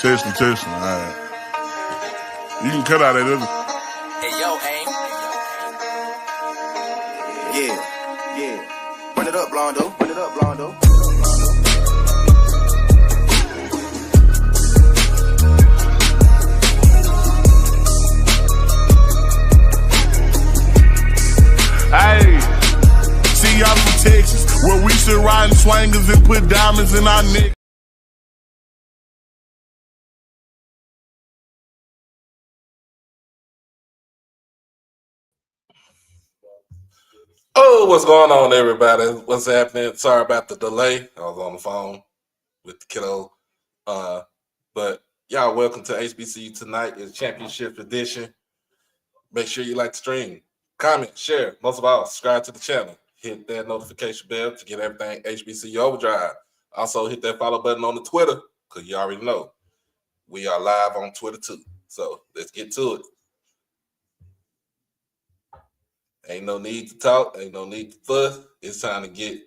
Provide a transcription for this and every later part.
Testing. All right. You can cut out that other. Hey, yo, aim. Yeah. Run it up, Blondo. Hey, see y'all from Texas, where we should ride in swangers and put diamonds in our neck. Oh, what's going on, everybody? What's happening? Sorry about the delay. I was on the phone with the kiddo. But y'all, welcome to HBCU tonight. It's Championship edition. Make sure you like the stream, comment, share. Most of all, subscribe to the channel. Hit that notification bell to get everything HBCU Overdrive. Also, hit that follow button on the Twitter, because you already know we are live on Twitter too. So let's get to it. Ain't no need to talk. Ain't no need to fuss. It's time to get.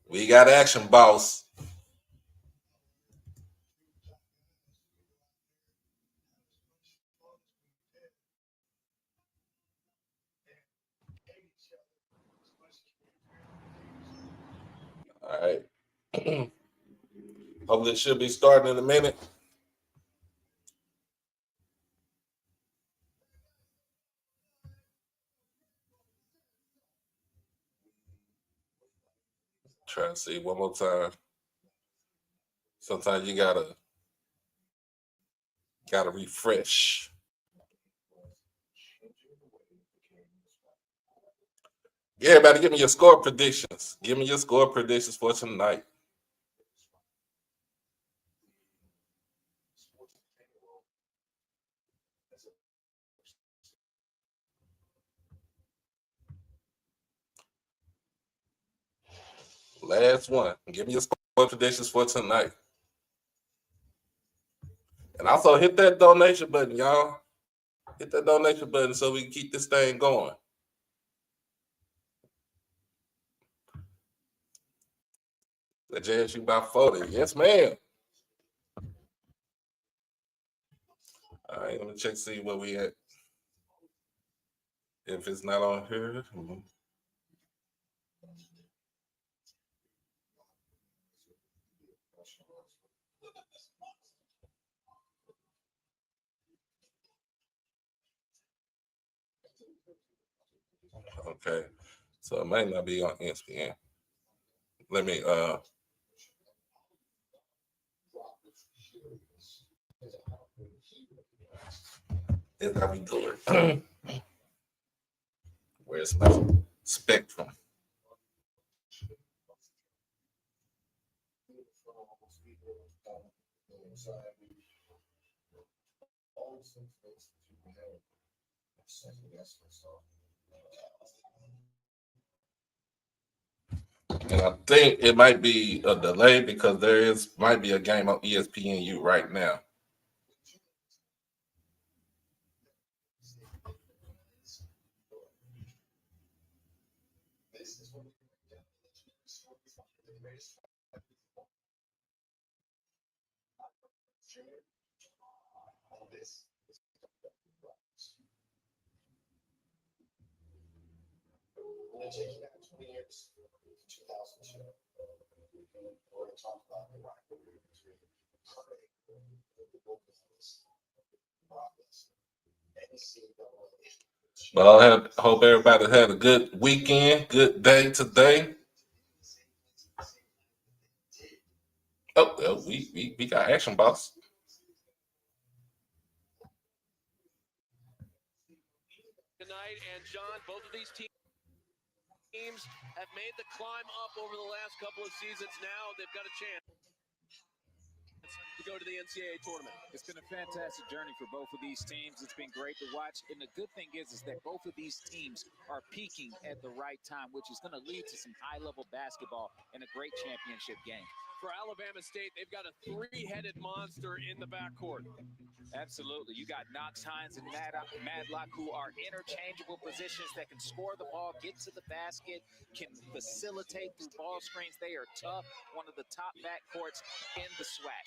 We got action, boss. All right. Hopefully it should be starting in a minute. Try to see one more time. Sometimes you gotta refresh. Yeah, everybody, give me your score predictions. Give me your score predictions for tonight. Last one. Give me your score predictions for tonight. And also hit that donation button, y'all. Hit that donation button so we can keep this thing going. The JSU by 40. Yes, ma'am. All right, let me check, see where we at. If it's not on here. Okay. So it might not be on ESPN. Let me it's how we do it. Where's my spectrum? And I think it might be a delay because might be a game on ESPNU right now. But I hope everybody had a good weekend, good day today. Oh, well, we got action, boss. Tonight, and John, both of these teams have made the climb up over the last couple of seasons. Now they've got a chance to go to the NCAA tournament? It's been a fantastic journey for both of these teams. It's been great to watch. And the good thing is that both of these teams are peaking at the right time, which is going to lead to some high-level basketball and a great championship game. For Alabama State, they've got a three-headed monster in the backcourt. Absolutely. You got Knox, Hines, and Madlock, who are interchangeable positions that can score the ball, get to the basket, can facilitate through ball screens. They are tough, one of the top backcourts in the SWAC.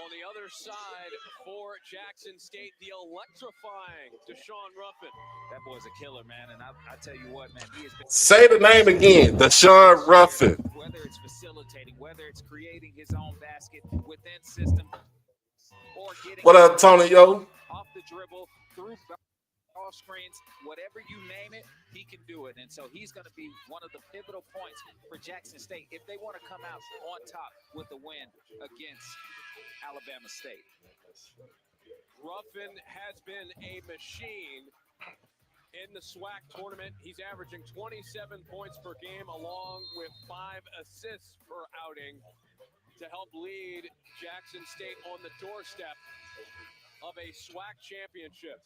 On the other side for Jackson State, the electrifying Deshaun Ruffin. That boy's a killer, man. And I tell you what, man, he has been. Say the name again, Deshaun Ruffin. Whether it's facilitating, whether it's creating his own basket within system, or getting What up, Tonyo? off the dribble, through ball screens, whatever you name it, he can do it. And so he's going to be one of the pivotal points for Jackson State if they want to come out on top with the win against Alabama State. Ruffin has been a machine in the SWAC tournament. He's averaging 27 points per game along with 5 assists per outing to help lead Jackson State on the doorstep of a SWAC championship.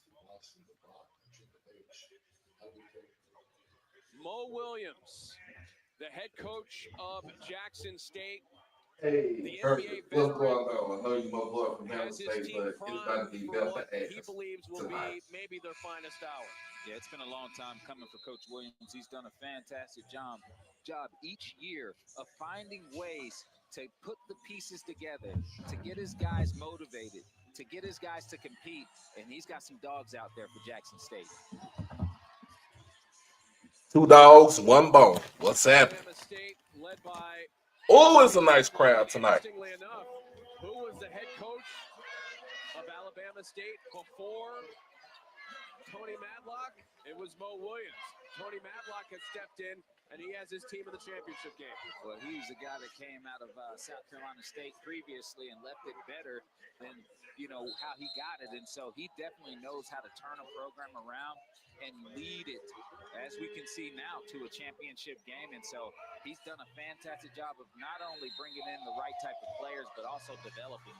Mo Williams, the head coach of Jackson State. Hey, perfect. What's going on? I know you my boy from Bama State, but it's about to be best to he believes will be maybe their finest hour. Yeah, it's been a long time coming for Coach Williams. He's done a fantastic job each year of finding ways to put the pieces together, to get his guys motivated, to get his guys to compete, and he's got some dogs out there for Jackson State. 2 dogs, 1 bone. What's happening? Alabama State led by. Oh, it's a nice crowd tonight. Interestingly enough, who was the head coach of Alabama State before Tony Madlock? It was Mo Williams. Tony Madlock has stepped in, and he has his team in the championship game. Well, he's the guy that came out of South Carolina State previously and left it better than, how he got it. And so he definitely knows how to turn a program around and lead it, as we can see now, to a championship game. And so he's done a fantastic job of not only bringing in the right type of players, but also developing.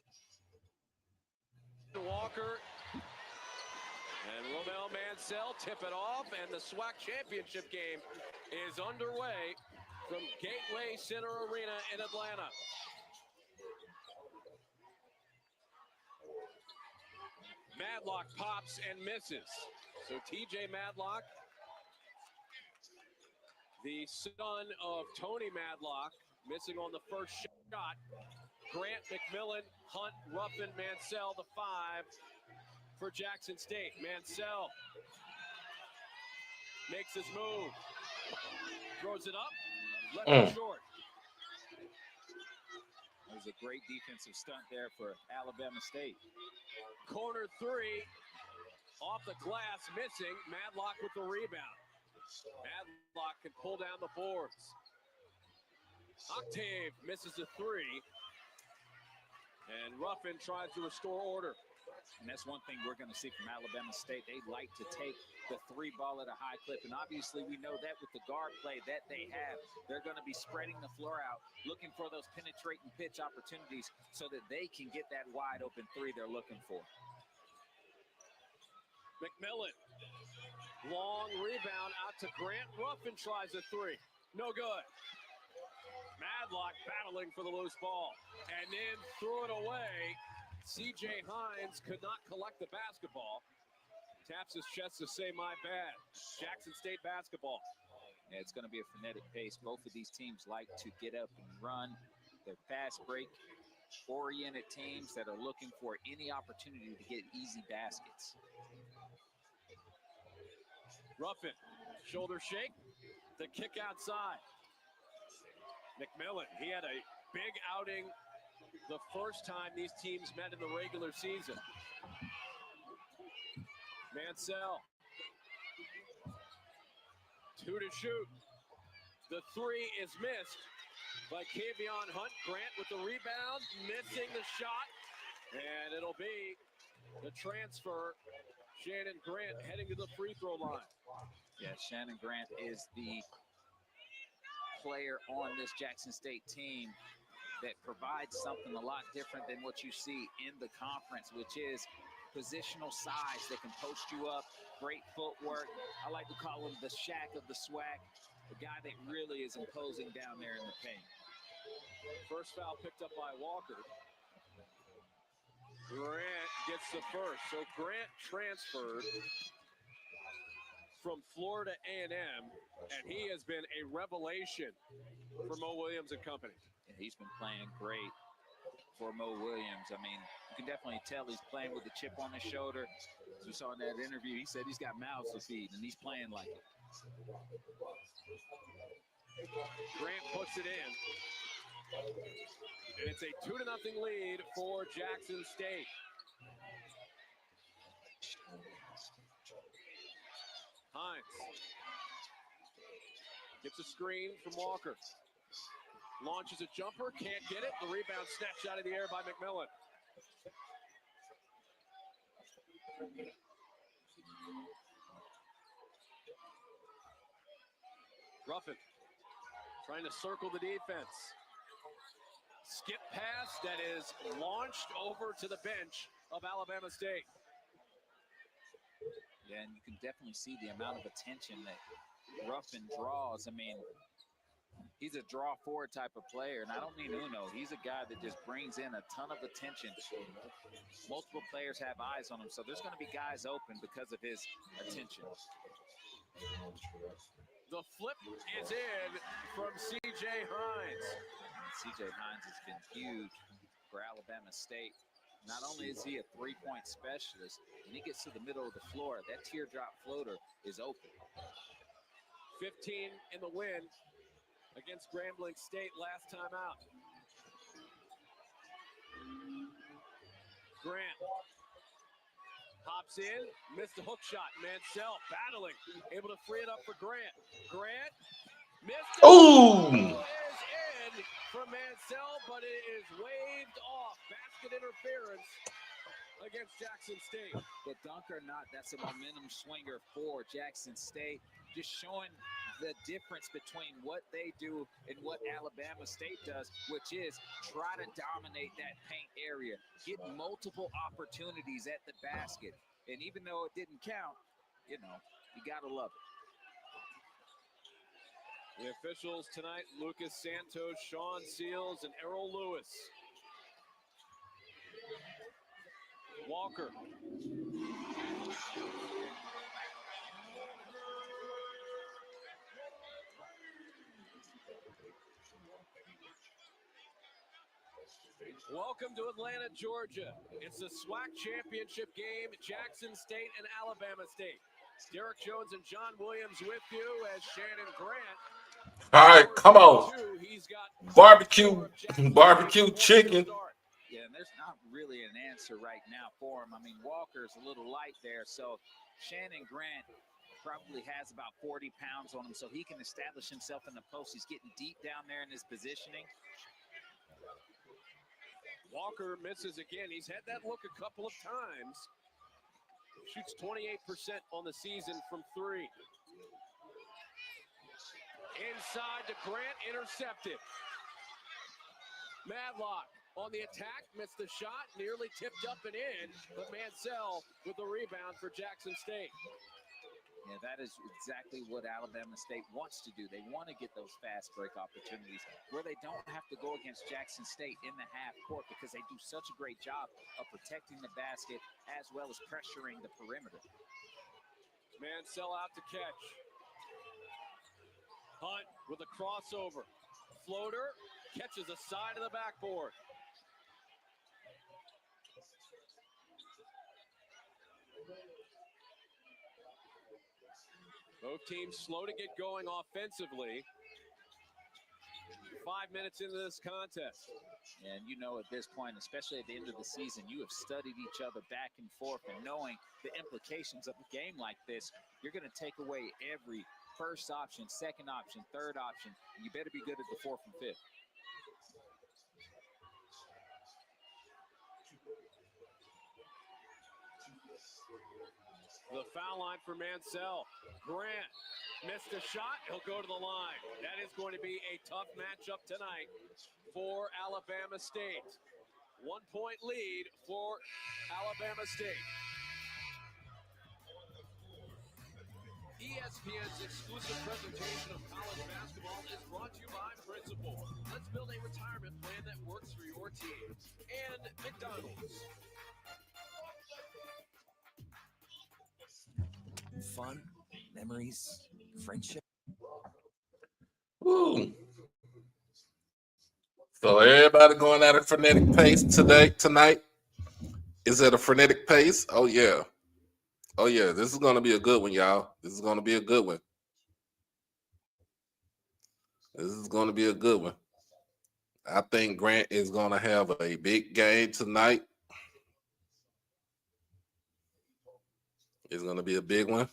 Walker and Romel Mansell tip it off, and the SWAC championship game is underway from Gateway Center Arena in Atlanta. Madlock pops and misses. So TJ Madlock, the son of Tony Madlock, missing on the first shot. Grant, McMillan, Hunt, Ruffin, Mansell, the 5 for Jackson State. Mansell makes his move. Throws it up. Left it short. That was a great defensive stunt there for Alabama State. Corner 3. Off the glass, missing. Madlock with the rebound. Madlock can pull down the boards. Octave misses a 3. And Ruffin tries to restore order. And that's one thing we're going to see from Alabama State. They like to take the 3 ball at a high clip. And obviously we know that with the guard play that they have, they're going to be spreading the floor out, looking for those penetrating pitch opportunities so that they can get that wide open 3 they're looking for. McMillan, long rebound out to Grant. Ruffin tries a 3. No good. Madlock battling for the loose ball. And then threw it away. C.J. Hines could not collect the basketball. Taps his chest to say, my bad. Jackson State basketball. Yeah, it's going to be a frenetic pace. Both of these teams like to get up and run. They're fast break-oriented teams that are looking for any opportunity to get easy baskets. Ruffin, shoulder shake, the kick outside. McMillan, he had a big outing the first time these teams met in the regular season. Mansell, 2 to shoot. The 3 is missed by Kavion Hunt. Grant with the rebound, missing the shot. And it'll be the transfer. Shannon Grant heading to the free throw line. Yeah, Shannon Grant is the player on this Jackson State team that provides something a lot different than what you see in the conference, which is positional size that can post you up, great footwork. I like to call him the Shaq of the SWAC, the guy that really is imposing down there in the paint. First foul picked up by Walker. Grant gets the first. So Grant transferred from Florida A&M, and he has been a revelation for Mo Williams and company. And he's been playing great for Mo Williams. I mean, you can definitely tell he's playing with a chip on his shoulder. As we saw in that interview, he said he's got mouths to feed, and he's playing like it. Grant puts it in. And it's a 2-0 lead for Jackson State. Hines gets a screen from Walker. Launches a jumper, can't get it. The rebound snatched out of the air by McMillan. Ruffin trying to circle the defense. Skip pass that is launched over to the bench of Alabama State. Yeah, and you can definitely see the amount of attention that Ruffin draws. I mean, he's a draw forward type of player, and I don't mean Uno. He's a guy that just brings in a ton of attention. Multiple players have eyes on him, so there's going to be guys open because of his attention. The flip is in from C.J. Hines. C.J. Hines has been huge for Alabama State. Not only is he a three-point specialist, when he gets to the middle of the floor, that teardrop floater is open. 15 in the win against Grambling State last time out. Grant hops in, missed a hook shot. Mansell battling, able to free it up for Grant. Grant missed it. Ooh! Is in from Mansell, but it is waved off. Basket interference against Jackson State. But dunk or not, that's a momentum swinger for Jackson State. Just showing the difference between what they do and what Alabama State does, which is try to dominate that paint area, get multiple opportunities at the basket. And even though it didn't count, you know, you got to love it. The officials tonight, Lucas Santos, Sean Seals, and Errol Lewis. Walker. Welcome to Atlanta, Georgia. It's the SWAC championship game, Jackson State and Alabama State. Derek Jones and John Williams with you as Shannon Grant. All right, come on. He's got Barbecue chicken. Yeah, and there's not really an answer right now for him. I mean, Walker's a little light there, so Shannon Grant probably has about 40 pounds on him, so he can establish himself in the post. He's getting deep down there in his positioning. Walker misses again. He's had that look a couple of times. Shoots 28% on the season from three. Inside to Grant, intercepted. Madlock on the attack, missed the shot, nearly tipped up and in, but Mansell with the rebound for Jackson State. Yeah, that is exactly what Alabama State wants to do. They want to get those fast break opportunities where they don't have to go against Jackson State in the half court because they do such a great job of protecting the basket as well as pressuring the perimeter. Mansell out to catch. Hunt with a crossover. Floater catches the side of the backboard. Both teams slow to get going offensively. 5 minutes into this contest. And you know at this point, especially at the end of the season, you have studied each other back and forth, and knowing the implications of a game like this, you're going to take away every first option, second option, third option, and you better be good at the fourth and fifth. The foul line for Mansell. Grant missed a shot. He'll go to the line. That is going to be a tough matchup tonight for Alabama State. 1 point lead for Alabama State. ESPN's exclusive presentation of college basketball is brought to you by Principal. Let's build a retirement plan that works for your team. And McDonald's. Fun, memories, friendship. Woo. So everybody going at a frenetic pace tonight. Is it a frenetic pace? Oh yeah. Oh yeah. This is gonna be a good one, y'all. This is gonna be a good one. This is gonna be a good one. I think Grant is gonna have a big game tonight. It's gonna be a big one.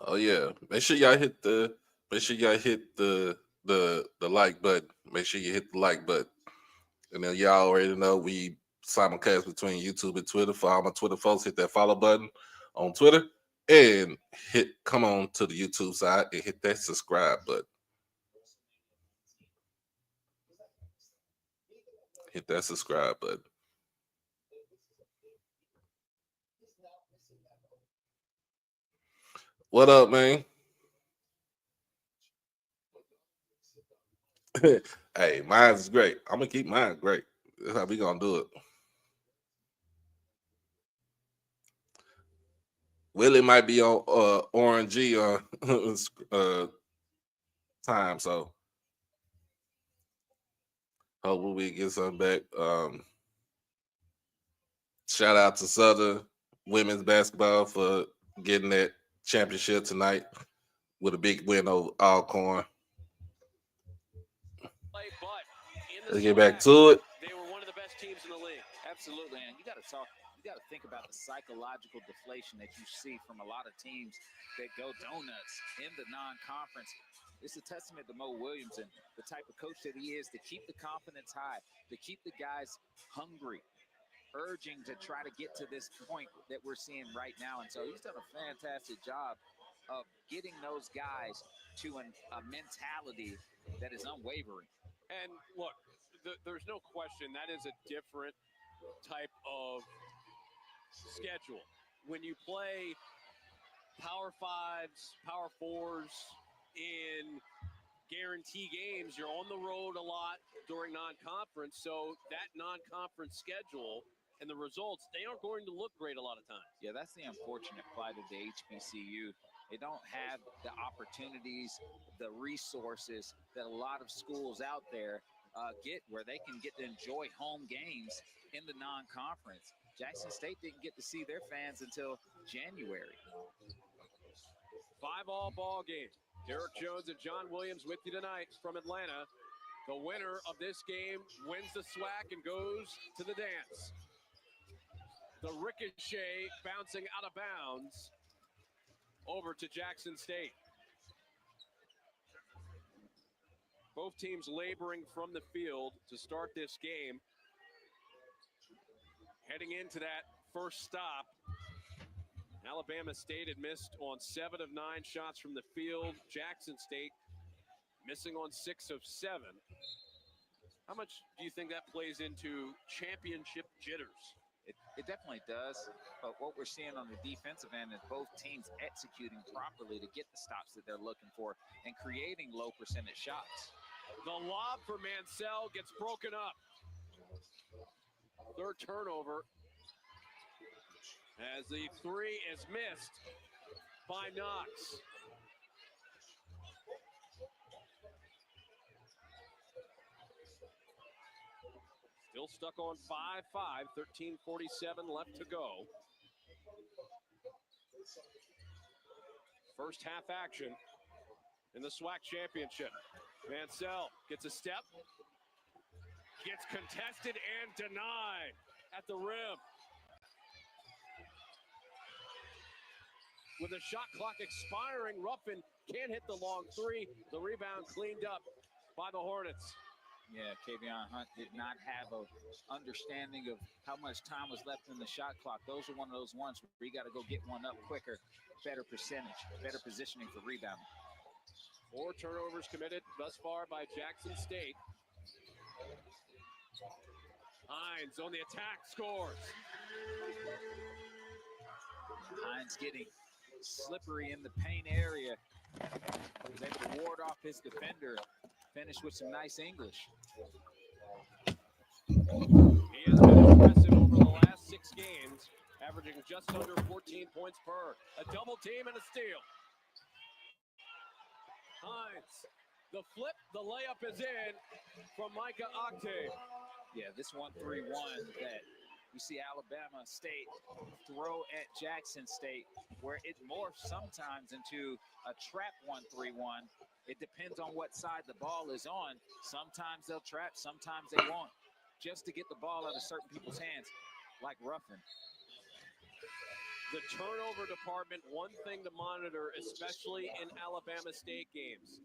Oh yeah. Make sure y'all hit the like button. Make sure you hit the like button. And then y'all already know we simulcast between YouTube and Twitter. For all my Twitter folks, hit that follow button on Twitter and come on to the YouTube side and hit that subscribe button. Hit that subscribe button. What up, man? Hey, mine's great. I'm gonna keep mine great. That's how we gonna do it. Willie might be on orangey time, so hopefully we get something back. Shout out to Southern women's basketball for getting that championship tonight with a big win over Alcorn. Let's get back to it. They were one of the best teams in the league. Absolutely, and you got to think about the psychological deflation that you see from a lot of teams that go donuts in the non-conference. It's a testament to Mo Williams and the type of coach that he is to keep the confidence high, to keep the guys hungry, urging to try to get to this point that we're seeing right now. And so he's done a fantastic job of getting those guys to a mentality that is unwavering. And look, there's no question that is a different type of schedule. When you play Power Fives, Power Fours in guarantee games, you're on the road a lot during non-conference. So that non-conference schedule and the results, they aren't going to look great a lot of times. Yeah, that's the unfortunate plight of the HBCU. They don't have the opportunities, the resources that a lot of schools out there get, where they can get to enjoy home games in the non-conference. Jackson State didn't get to see their fans until January. 5-all ball game. Derek Jones and John Williams with you tonight from Atlanta. The winner of this game wins the SWAC and goes to the dance. The ricochet bouncing out of bounds over to Jackson State. Both teams laboring from the field to start this game. Heading into that first stop, Alabama State had missed on 7 of 9 shots from the field. Jackson State missing on 6 of 7. How much do you think that plays into championship jitters? It definitely does, but what we're seeing on the defensive end is both teams executing properly to get the stops that they're looking for and creating low percentage shots. The lob for Mansell gets broken up. Third turnover as the 3 is missed by Knox. Still stuck on 5-5, 13:47 left to go. First half action in the SWAC championship. Mansell gets a step, gets contested and denied at the rim. With the shot clock expiring, Ruffin can't hit the long 3. The rebound cleaned up by the Hornets. Yeah, Kavion Hunt did not have a understanding of how much time was left in the shot clock. Those are one of those ones where you got to go get one up quicker, better percentage, better positioning for rebounding. 4 turnovers committed thus far by Jackson State. Hines on the attack, scores. Hines getting slippery in the paint area. Was able to ward off his defender. Finished with some nice English. He has been impressive over the last 6 games, averaging just under 14 points per. A double team and a steal. Hines, the flip, the layup is in from Micah Octave. Yeah, this 1-3-1 that we see Alabama State throw at Jackson State, where it morphs sometimes into a trap 1-3-1. It depends on what side the ball is on. Sometimes they'll trap, sometimes they won't, just to get the ball out of certain people's hands, like Ruffin. The turnover department, one thing to monitor, especially in Alabama State games.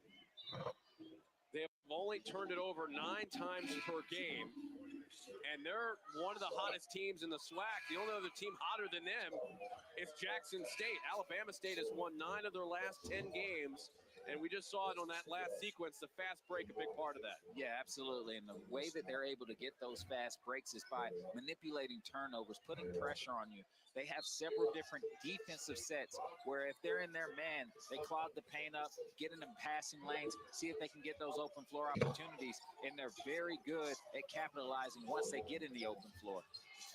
They have only turned it over 9 times per game, and they're one of the hottest teams in the SWAC. The only other team hotter than them is Jackson State. Alabama State has won 9 of their last 10 games, and we just saw it on that last sequence, the fast break, a big part of that. Yeah, absolutely. And the way that they're able to get those fast breaks is by manipulating turnovers, putting pressure on you. They have several different defensive sets where if they're in their man, they clog the paint up, get in them passing lanes, see if they can get those open floor opportunities, and they're very good at capitalizing once they get in the open floor.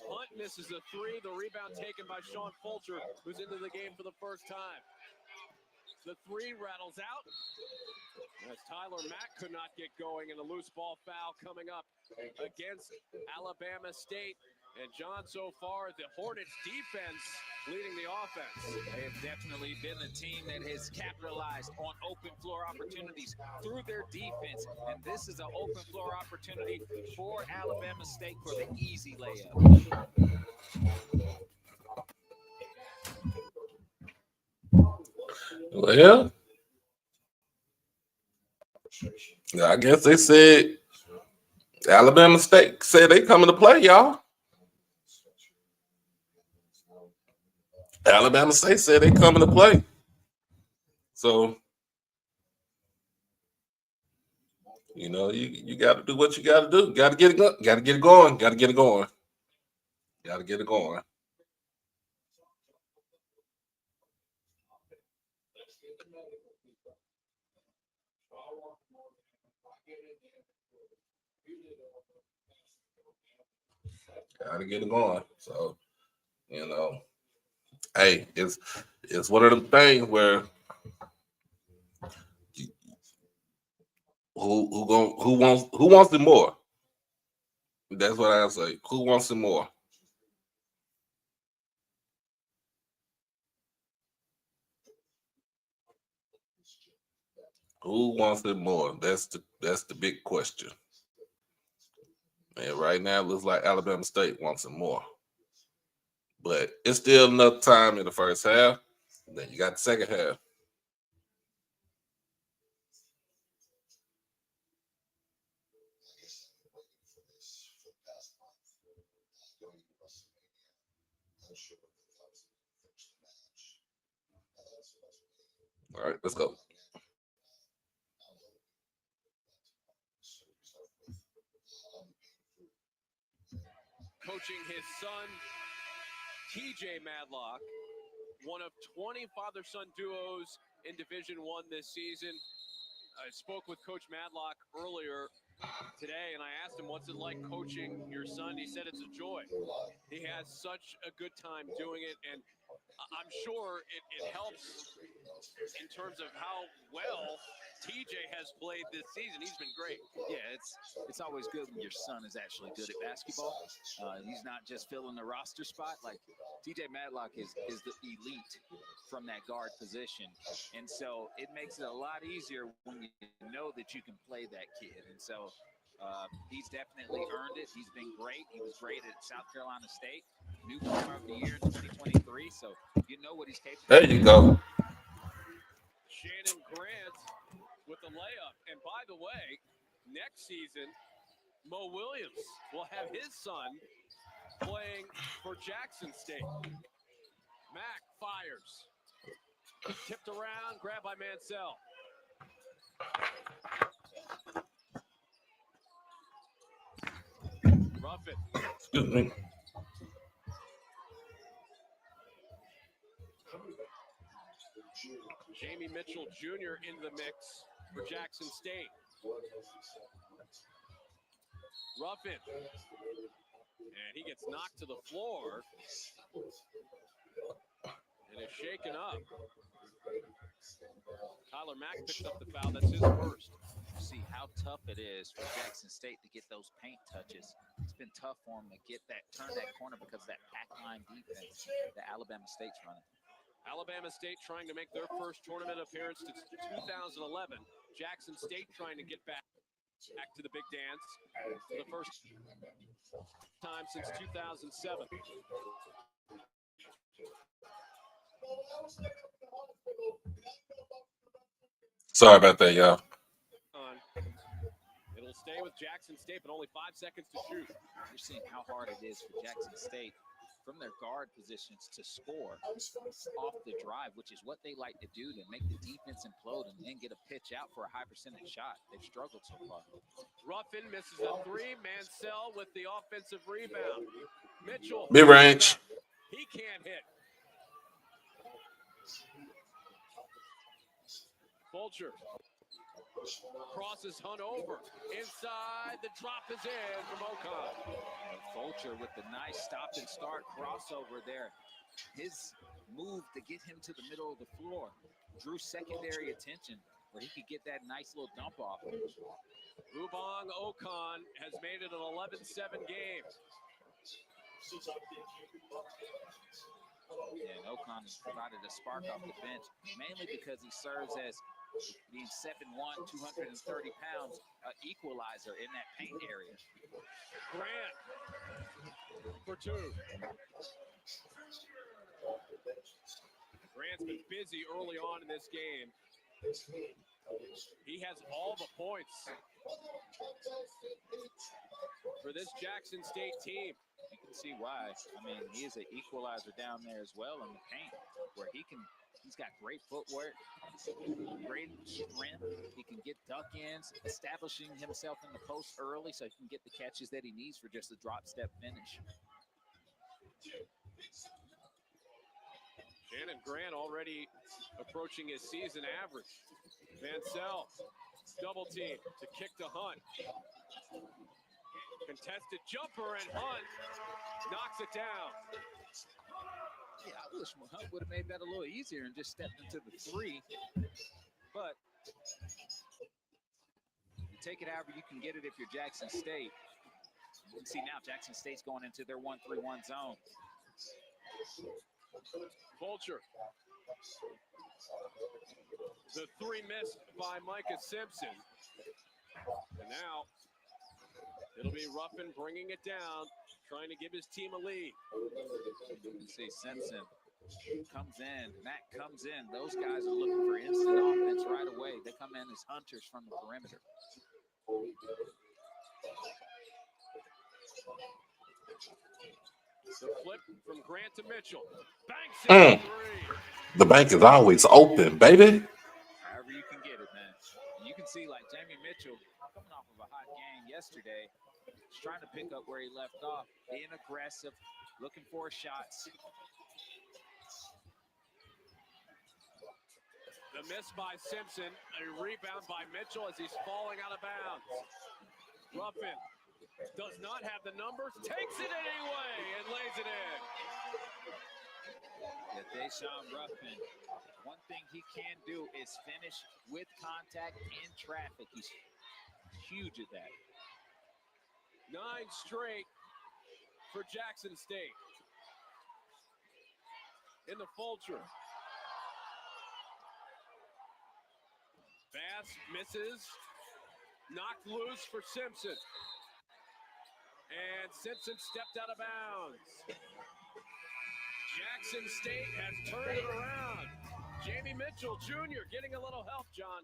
Hunt misses a 3, the rebound taken by Sean Fulcher, who's into the game for the first time. The 3 rattles out as Tyler Mack could not get going, and a loose ball foul coming up against Alabama State. And John, so far, the Hornets defense leading the offense. They have definitely been a team that has capitalized on open floor opportunities through their defense. And this is an open floor opportunity for Alabama State for the easy layup. Well, I guess they said Alabama State said they coming to play, y'all. Alabama State said they coming to play. So, you know, you got to do what you got to do. Got to get it going. Got to get it going. Got to get it going. Got to get it going. Got to get it going. So, you know, hey, it's one of them things where who wants it more? That's what I say. Who wants it more? Who wants it more? That's the big question. And right now, it looks like Alabama State wants it more. But it's still enough time in the first half. Then you got the second half. All right, let's go. Coaching his son, TJ Madlock, one of 20 father-son duos in Division I this season. I spoke with Coach Madlock earlier today, and I asked him, what's it like coaching your son? He said it's a joy. He has such a good time doing it, and I'm sure it helps in terms of how well TJ has played this season. He's been great. Yeah, it's always good when your son is actually good at basketball. He's not just filling the roster spot. Like TJ Madlock is the elite from that guard position. And so it makes it a lot easier when you know that you can play that kid. And so he's definitely earned it. He's been great. He was great at South Carolina State. Newcomer of the year in 2023. So you know what he's capable of. There you go. Shannon Grant with the layup. And by the way, next season, Mo Williams will have his son playing for Jackson State. Mack fires. Tipped around, grabbed by Mansell. Ruffin. Excuse me. Jamie Mitchell Jr. in the mix for Jackson State. Ruffin. And he gets knocked to the floor and is shaken up. Tyler Mack picks up the foul. That's his first. See how tough it is for Jackson State to get those paint touches. It's been tough for them to get that, turn that corner because of that pack line defense that Alabama State's running. Alabama State trying to make their first tournament appearance to 2011. Jackson State trying to get back to the big dance for the first time since 2007. Sorry about that, y'all. It'll stay with Jackson State, but only 5 seconds to shoot. You're seeing how hard it is for Jackson State from their guard positions to score off the drive, which is what they like to do to make the defense implode and then get a pitch out for a high percentage shot. They've struggled so far. Ruffin misses a three. Mansell with the offensive rebound. Mitchell. Mid-range. He can't hit. Fulcher. Crosses Hunt over. Inside, the drop is in from Ocon. Fulcher with the nice stop and start crossover there. His move to get him to the middle of the floor drew secondary attention where he could get that nice little dump off. Rubong Ocon has made it an 11-7 game. And Ocon has provided a spark off the bench, mainly because he serves as being 7'1", 230 pounds, equalizer in that paint area. Grant for two. Grant's been busy early on in this game. He has all the points for this Jackson State team. You can see why. I mean, he is an equalizer down there as well in the paint, where he's got great footwork, great strength. He can get duck-ins, establishing himself in the post early so he can get the catches that he needs for just a drop-step finish. Shannon Grant already approaching his season average. Mansell, double team to kick to Hunt. Contested jumper, and Hunt knocks it down. Yeah, I wish Hunt would have made that a little easier and just stepped into the three. But you take it however you can get it if you're Jackson State. You can see now Jackson State's going into their 1-3-1 zone. Fulcher. The three missed by Micah Simpson. And now it'll be Ruffin bringing it down, trying to give his team a lead. You can see Simpson comes in, Matt comes in. Those guys are looking for instant offense right away. They come in as hunters from the perimeter. The flip from Grant to Mitchell. Banks in three. The bank is always open, baby. However you can get it, man. You can see like Jamie Mitchell coming off of a hot game yesterday. He's trying to pick up where he left off, being aggressive, looking for shots. The miss by Simpson, a rebound by Mitchell as he's falling out of bounds. Ruffin does not have the numbers, takes it anyway, and lays it in. Yeah, Deshaun Ruffin, one thing he can do is finish with contact in traffic. He's huge at that. 9 straight for Jackson State. In the Fulcher. Bass misses. Knocked loose for Simpson. And Simpson stepped out of bounds. Jackson State has turned it around. Jamie Mitchell Jr. getting a little help, John.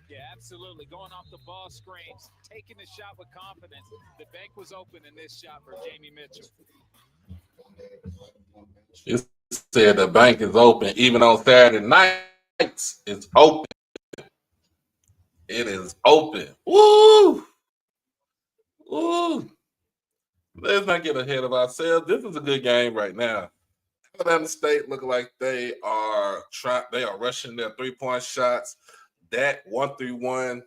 Yeah, absolutely. Going off the ball screens, taking the shot with confidence. The bank was open in this shot for Jamie Mitchell. You said the bank is open. Even on Saturday nights, it's open. It is open. Woo! Woo! Let's not get ahead of ourselves. This is a good game right now. Alabama State look like they are rushing their 3-point shots. That 1-3-1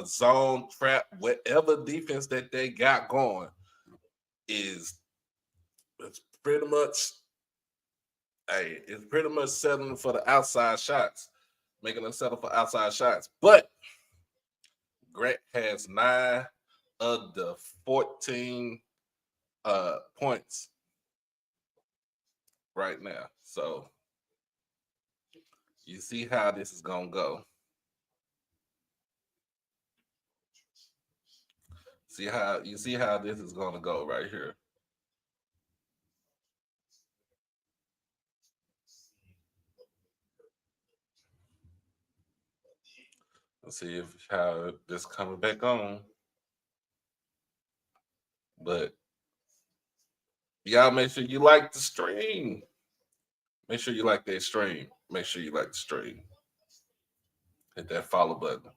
zone trap, whatever defense that they got going it's pretty much settling for the outside shots, making them settle for outside shots. But Grant has 9 of the 14 points right now. So you see how this is gonna go. See how this is gonna go right here. Let's see how this coming back on. But y'all make sure you like the stream. Make sure you like that stream. Make sure you like the stream. Hit that follow button.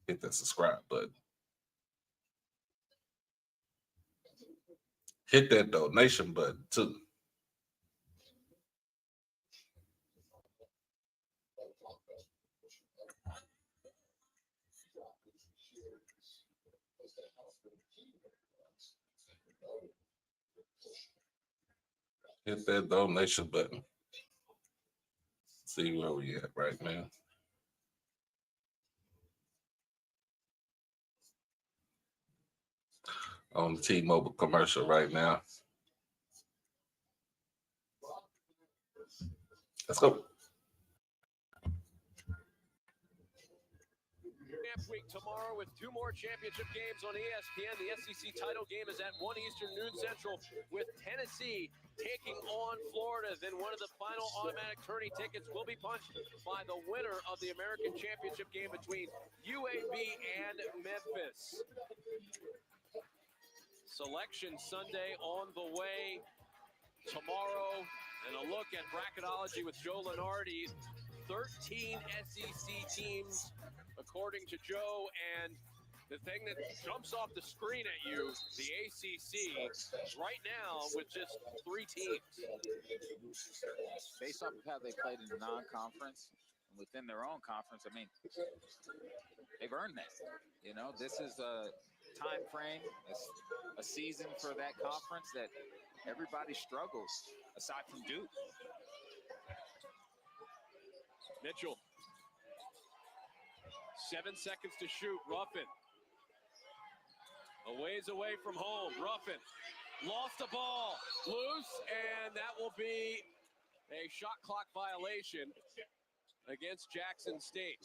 Hit that subscribe button. Hit that donation button too. Hit that donation button. See where we at right now. On the T-Mobile commercial right now. Let's go. Week tomorrow with 2 more championship games on ESPN. The SEC title game is at 1 Eastern, noon Central, with Tennessee taking on Florida. Then one of the final automatic tourney tickets will be punched by the winner of the American Championship game between UAB and Memphis. Selection Sunday on the way tomorrow, and a look at bracketology with Joe Lenardi. 13 SEC teams, according to Joe, and the thing that jumps off the screen at you, the ACC, right now with just 3 teams. Based off of how they played in the non-conference and within their own conference, I mean, they've earned that. You know, this is a time frame, a season for that conference that everybody struggles, aside from Duke. Mitchell. 7 seconds to shoot. Ruffin. A ways away from home. Ruffin lost the ball. Loose, and that will be a shot clock violation against Jackson State.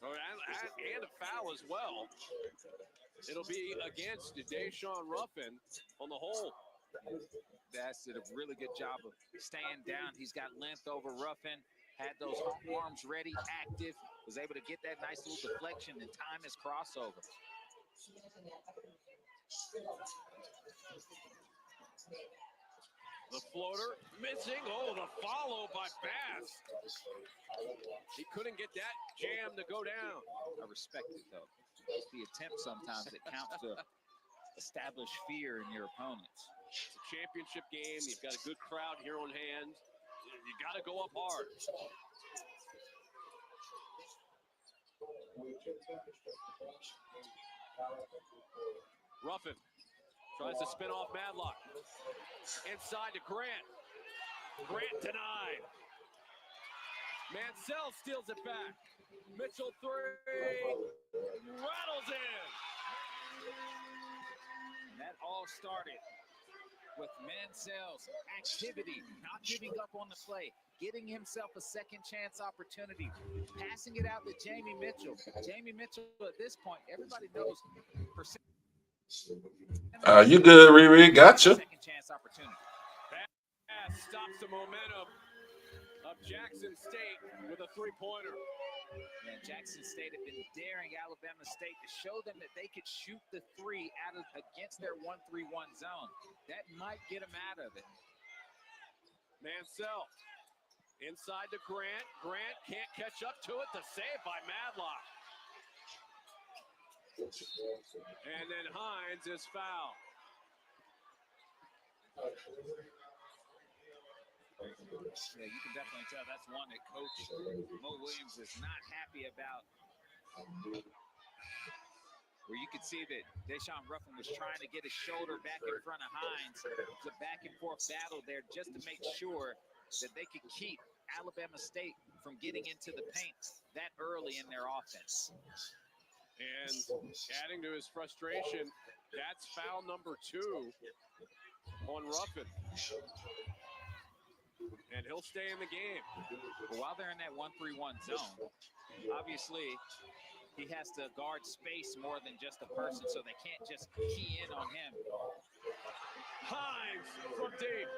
And a foul as well. It'll be against Deshaun Ruffin on the hole. Bass did a really good job of staying down. He's got length over Ruffin. Had those arms ready, active, was able to get that nice little deflection and time his crossover. The floater missing. Oh, the follow by Bass. He couldn't get that jam to go down. I respect it, though. It's the attempt sometimes that counts to establish fear in your opponents. It's a championship game. You've got a good crowd here on hand. You got to go up hard. Ruffin tries to spin off Madlock. Inside to Grant. Grant denied. Mansell steals it back. Mitchell 3. Rattles in. And that all started with Mansell's activity, not giving up on the play, getting himself a second chance opportunity, passing it out to Jamie Mitchell. Jamie Mitchell, at this point, everybody knows. You good, Riri? Gotcha. Second chance opportunity. Bass stops the momentum of Jackson State with a three-pointer. And Jackson State have been daring Alabama State to show them that they could shoot the three against their 1-3-1 zone. That might get them out of it. Mansell inside to Grant. Grant can't catch up to it. The save by Madlock. And then Hines is fouled. Yeah, you can definitely tell that's one that Coach Mo Williams is not happy about. Where you could see that Deshaun Ruffin was trying to get his shoulder back in front of Hines. It's a back and forth battle there just to make sure that they could keep Alabama State from getting into the paint that early in their offense. And adding to his frustration, that's foul number 2 on Ruffin. And he'll stay in the game. But while they're in that 1-3-1 zone, obviously he has to guard space more than just a person, so they can't just key in on him. Hines from deep.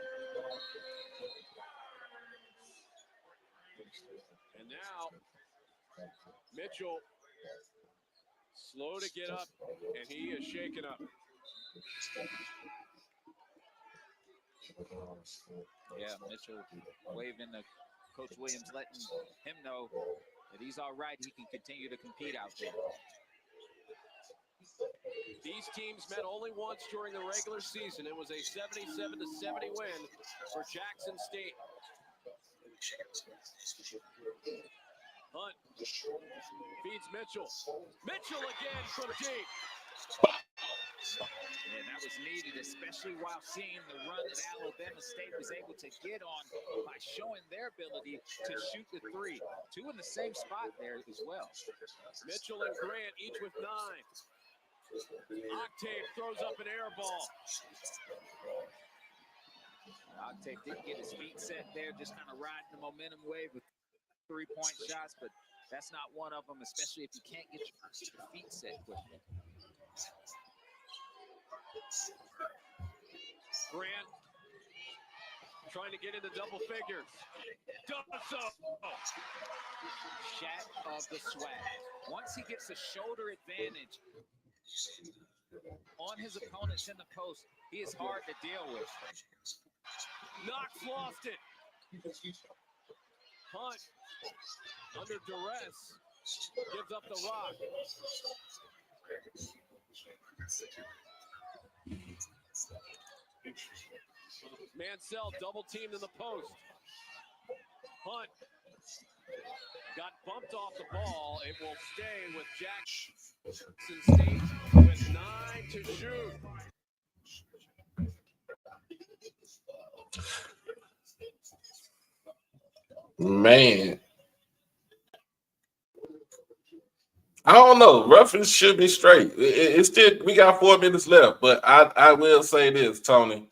And now Mitchell slow to get up, and he is shaken up. Yeah, Mitchell waving to Coach Williams, letting him know that he's all right. He can continue to compete out there. These teams met only once during the regular season. It was a 77-70 win for Jackson State. Hunt feeds Mitchell. Mitchell again from deep. And that was needed, especially while seeing the run that Alabama State was able to get on by showing their ability to shoot the three. 2 in the same spot there as well. Mitchell and Grant each with 9. Octave throws up an air ball. Octave didn't get his feet set there, just kind of riding the momentum wave with 3-point shots, but that's not one of them, especially if you can't get your feet set quickly. Grant trying to get into double figures. Does so. Shat of the swag. Once he gets a shoulder advantage on his opponents in the post, he is hard to deal with. Knox lost it. Hunt under duress gives up the rock. Mansell double teamed in the post. Hunt got bumped off the ball. It will stay with Jackson State with 9 to shoot. Man, I don't know. Ruffin should be straight. It's still, we got 4 minutes left, but I will say this, Tony.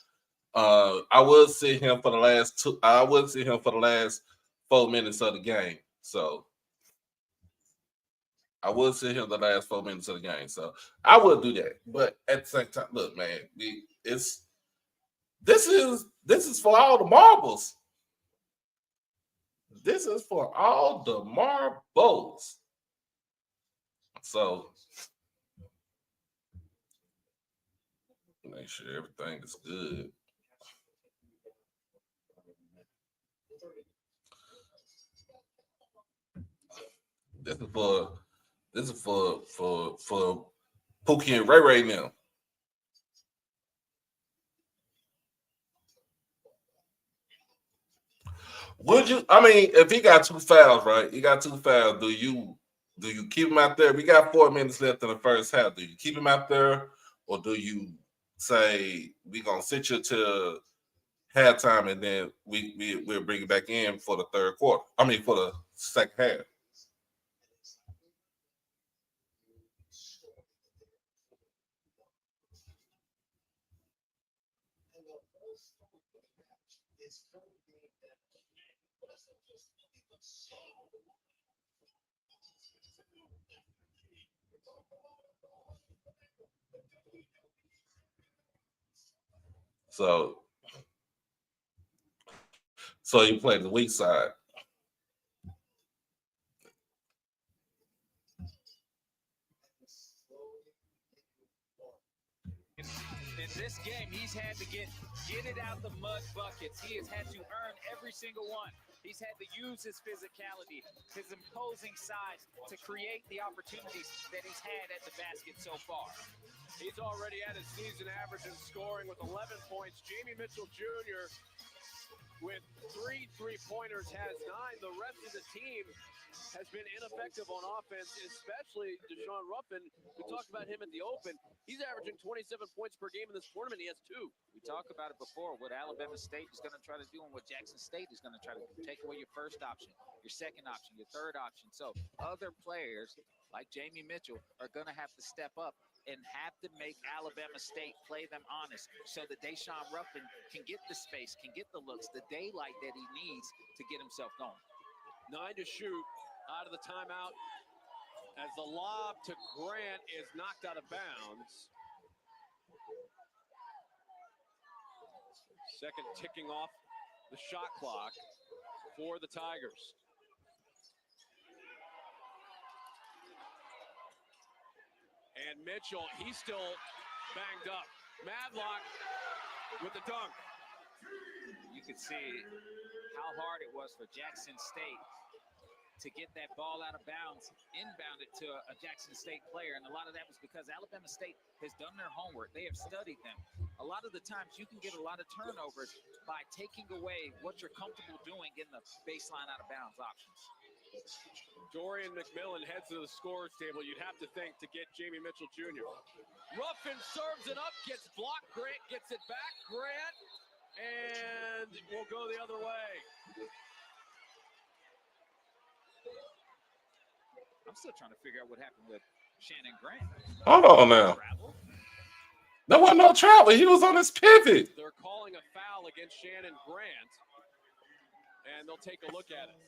I will sit him for the last 2. I will sit him for the last 4 minutes of the game. So I will sit him the last 4 minutes of the game. So I will do that. But at the same time, look, man, this is for all the marbles. This is for all the marbles. So make sure everything is good. This is for Pookie and Ray Ray now. Would you? I mean, if he got 2 fouls, right? He got 2 fouls. Do you keep him out there? We got 4 minutes left in the first half. Do you keep him out there, or do you say we're gonna sit you till halftime and then we'll bring it back in for the third quarter? I mean, for the second half. So you play the weak side. This game, he's had to get it out the mud buckets. He has had to earn every single one. He's had to use his physicality, his imposing size to create the opportunities that he's had at the basket so far. He's already at his season average in scoring with 11 points. Jamie Mitchell Jr. with 3 3-pointers has 9. The rest of the team has been ineffective on offense, especially Deshaun Ruffin. We talked about him at the Open. He's averaging 27 points per game in this tournament. He has 2. We talked about it before, what Alabama State is going to try to do and what Jackson State is going to try to do. Take away your first option, your second option, your third option. So other players like Jamie Mitchell are going to have to step up and have to make Alabama State play them honest so that Deshaun Ruffin can get the space, can get the looks, the daylight that he needs to get himself going. 9 to shoot out of the timeout as the lob to Grant is knocked out of bounds. Second ticking off the shot clock for the Tigers. And Mitchell, he's still banged up. Madlock with the dunk. You could see how hard it was for Jackson State to get that ball out of bounds, inbound it to a Jackson State player. And a lot of that was because Alabama State has done their homework. They have studied them. A lot of the times you can get a lot of turnovers by taking away what you're comfortable doing in the baseline out of bounds options. Dorian McMillan heads to the scorer's table. You'd have to think to get Jamie Mitchell Jr. Ruffin serves it up, gets blocked. Grant gets it back. Grant, and we'll go the other way. I'm still trying to figure out what happened with Shannon Grant. Hold on now. There wasn't no travel. He was on his pivot. They're calling a foul against Shannon Grant, and they'll take a look at it.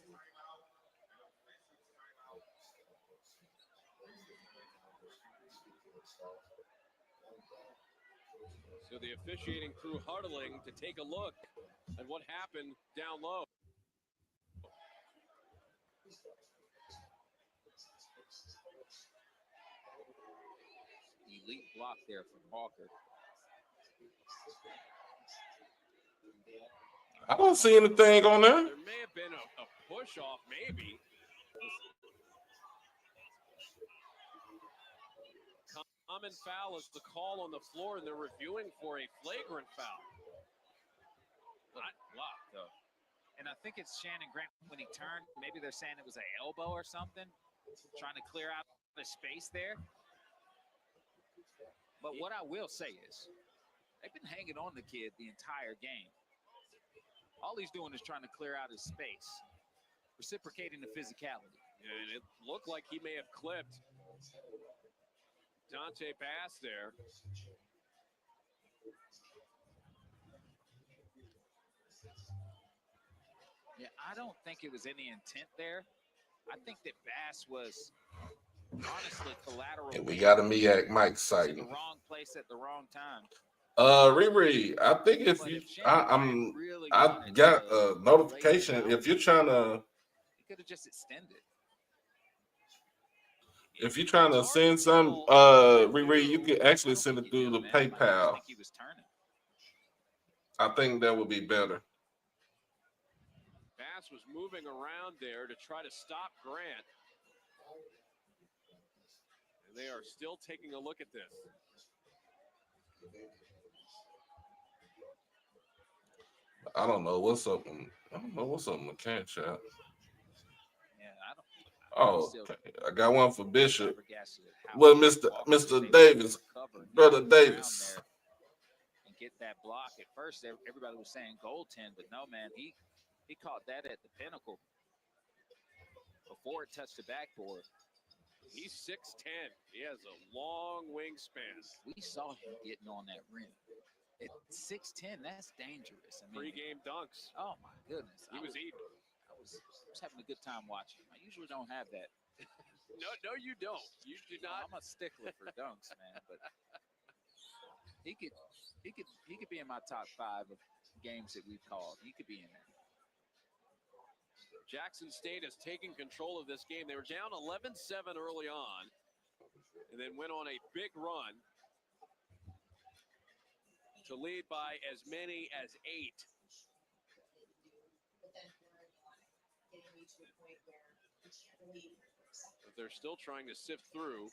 So the officiating crew huddling to take a look at what happened down low. Elite block there from Walker. I don't see anything on there. There may have been a push off, maybe. Common foul is the call on the floor, and they're reviewing for a flagrant foul. Not blocked, though. And I think it's Shannon Grant when he turned. Maybe they're saying it was an elbow or something, trying to clear out the space there. But what I will say is, they've been hanging on the kid the entire game. All he's doing is trying to clear out his space, reciprocating the physicality. And it looked like he may have clipped Dante Bass there. Yeah, I don't think it was any intent there. I think that Bass was honestly collateral. And we got a MEAC Mike in the sighting. wrong place at the wrong time. Riri, I think if you, I got a notification. If you're trying to, He could have just extended. if you're trying to send some, Riri, you can actually send it through the I PayPal. think he was turning. I think that would be better. Bass was moving around there to try to stop Grant. And they are still taking a look at this. I don't know what's up. I don't know what's up in the cat chat. Yeah, I don't. Oh, still okay. I got one for Bishop. flabbergasted at how Well, Walker Mr. was able to Davis, recover and Brother get around Davis. there and get that block. At first, everybody was saying goaltend, but no, man, he caught that at the pinnacle before it touched the backboard. He's 6'10". He has a long wingspan. We saw him getting on that rim. At 6'10", that's dangerous. I mean, Pre-game dunks. oh my goodness, He was eating. I was having a good time watching. I usually don't have that. No, you don't. You do not. I'm a stickler for dunks, man. But he could be in my top 5 of games that we've called. He could be in there. Jackson State has taken control of this game. They were down 11-7 early on and then went on a big run. to lead by as many as 8. But they're still trying to sift through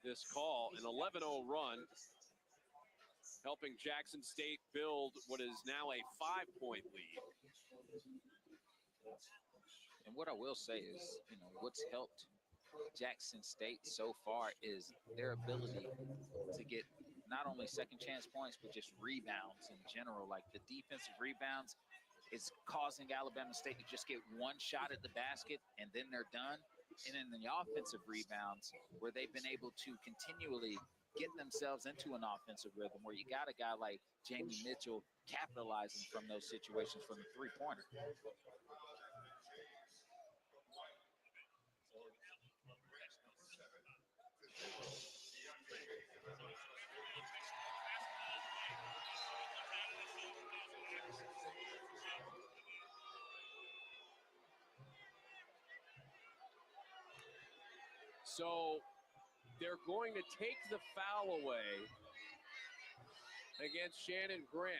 this call. An 11-0 run, helping Jackson State build what is now a 5-point lead. And what I will say is, what's helped Jackson State so far is their ability to get not only second chance points, but just rebounds in general. Like the defensive rebounds is causing Alabama State to just get one shot at the basket and then they're done. And then the offensive rebounds, where they've been able to continually get themselves into an offensive rhythm, where you got a guy like Jamie Mitchell capitalizing from those situations from the three-pointer. So they're going to take the foul away against Shannon Grant.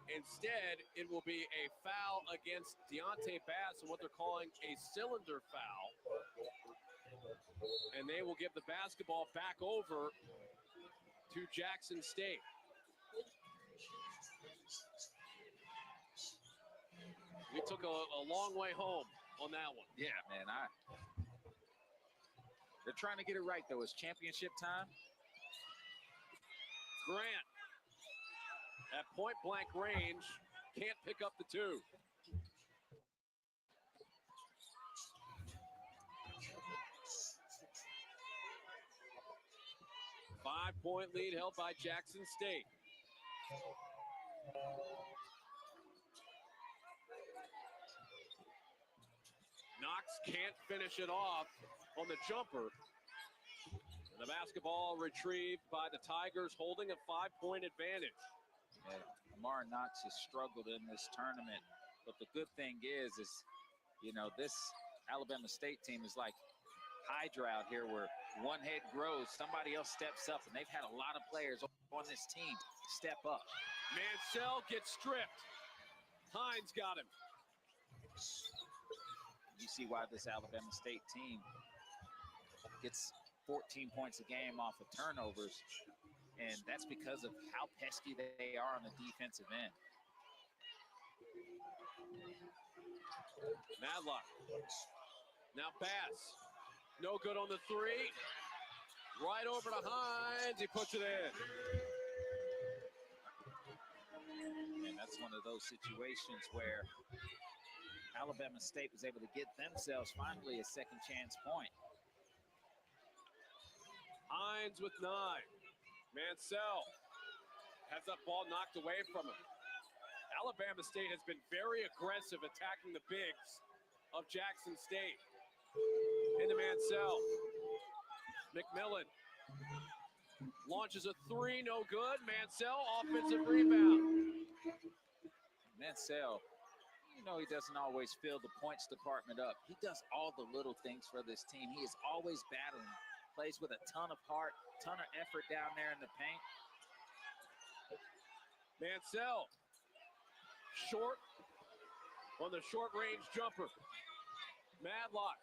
Instead, it will be a foul against Deontay Bass and what they're calling a cylinder foul. And they will give the basketball back over to Jackson State. We took a long way home on that one. Yeah, man. They're trying to get it right, though. It's championship time. Grant, at point-blank range, can't pick up the 2. Five-point lead held by Jackson State. Knox can't finish it off on the jumper. And the basketball retrieved by the Tigers, holding a 5-point advantage. Yeah, Amar Knox has struggled in this tournament, but the good thing is this Alabama State team is like Hydra out here, where one head grows, somebody else steps up, and they've had a lot of players on this team step up. Mansell gets stripped. Hines got him. You see why this Alabama State team gets 14 points a game off of turnovers, and that's because of how pesky they are on the defensive end. Madlock. Now Bass. No good on the 3. Right over to Hines. He puts it in. And that's one of those situations where Alabama State was able to get themselves finally a second chance point. Hines with 9. Mansell has that ball knocked away from him. Alabama State has been very aggressive attacking the bigs of Jackson State. Into Mansell. McMillan launches a 3, no good. Mansell, offensive rebound. Mansell, he doesn't always fill the points department up. He does all the little things for this team. He is always battling, plays with a ton of heart, ton of effort down there in the paint. Mansell, short on the short-range jumper. Madlock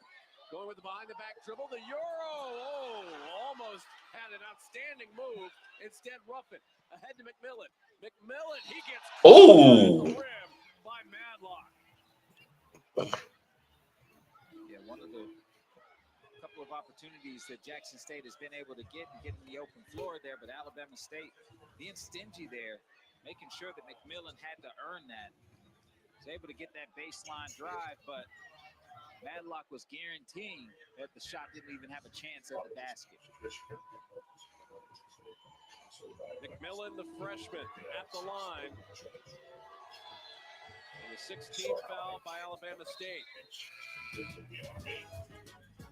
going with the behind-the-back dribble. The Euro, almost had an outstanding move. Instead, Ruffin ahead to McMillan. McMillan, he gets at the rim by Madlock. Yeah, one of the couple of opportunities that Jackson State has been able to get and get in the open floor there, but Alabama State being stingy there, making sure that McMillan had to earn that. Was able to get that baseline drive, but Madlock was guaranteeing that the shot didn't even have a chance at the basket. McMillan, the freshman, at the line. And the 16th foul by Alabama State.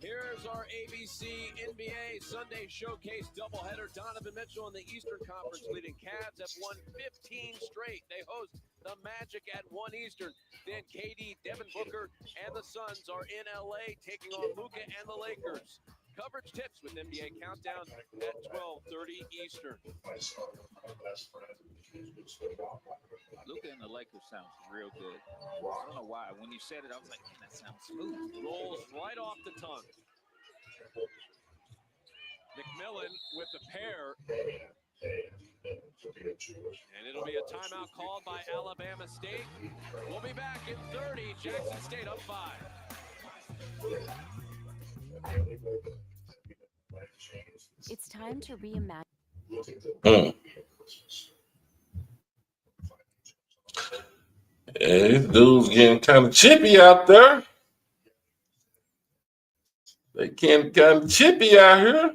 Here's our ABC NBA Sunday Showcase doubleheader. Donovan Mitchell in the Eastern Conference leading Cavs have won 15 straight. They host the Magic at 1 Eastern. Then KD, Devin Booker, and the Suns are in LA taking on Luka and the Lakers. Coverage tips with NBA Countdown at 12:30 Eastern. Luka and the Lakers sounds real good. I don't know why. When you said it, I was like, man, that sounds smooth. Rolls right off the tongue. McMillan with the pair. And it'll be a timeout called by Alabama State. We'll be back in 30. Jackson State up 5. It's time to reimagine. Hey, these dudes getting kind of chippy out there. They getting kind of chippy out here.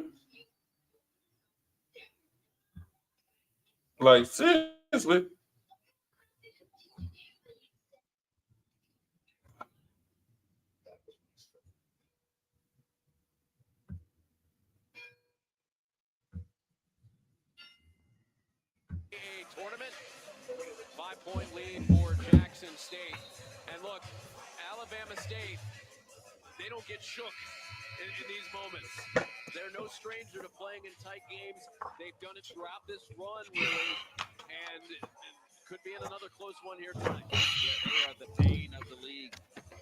Like, seriously. Tournament, 5-point lead for Jackson State. And look, Alabama State, they don't get shook in these moments. They're no stranger to playing in tight games. They've done it throughout this run, really, and could be in another close one here tonight. Yeah, they are the pain of the league,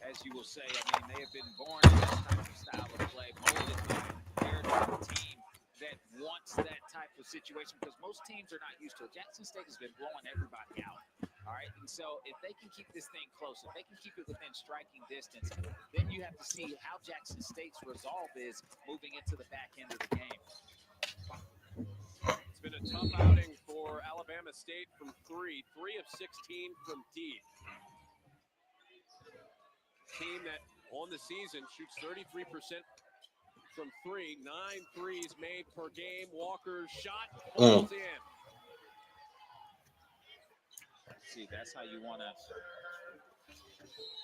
as you will say. I mean, they have been born in this type of style of play, molded by their team that wants that type of situation, because most teams are not used to it. Jackson State has been blowing everybody out. All right, and so if they can keep this thing close, if they can keep it within striking distance, then you have to see how Jackson State's resolve is moving into the back end of the game. It's been a tough outing for Alabama State from 3 of 16 from deep. Team that on the season shoots 33% from 3, 9 threes made per game. Walker's shot falls in. See, that's how you want to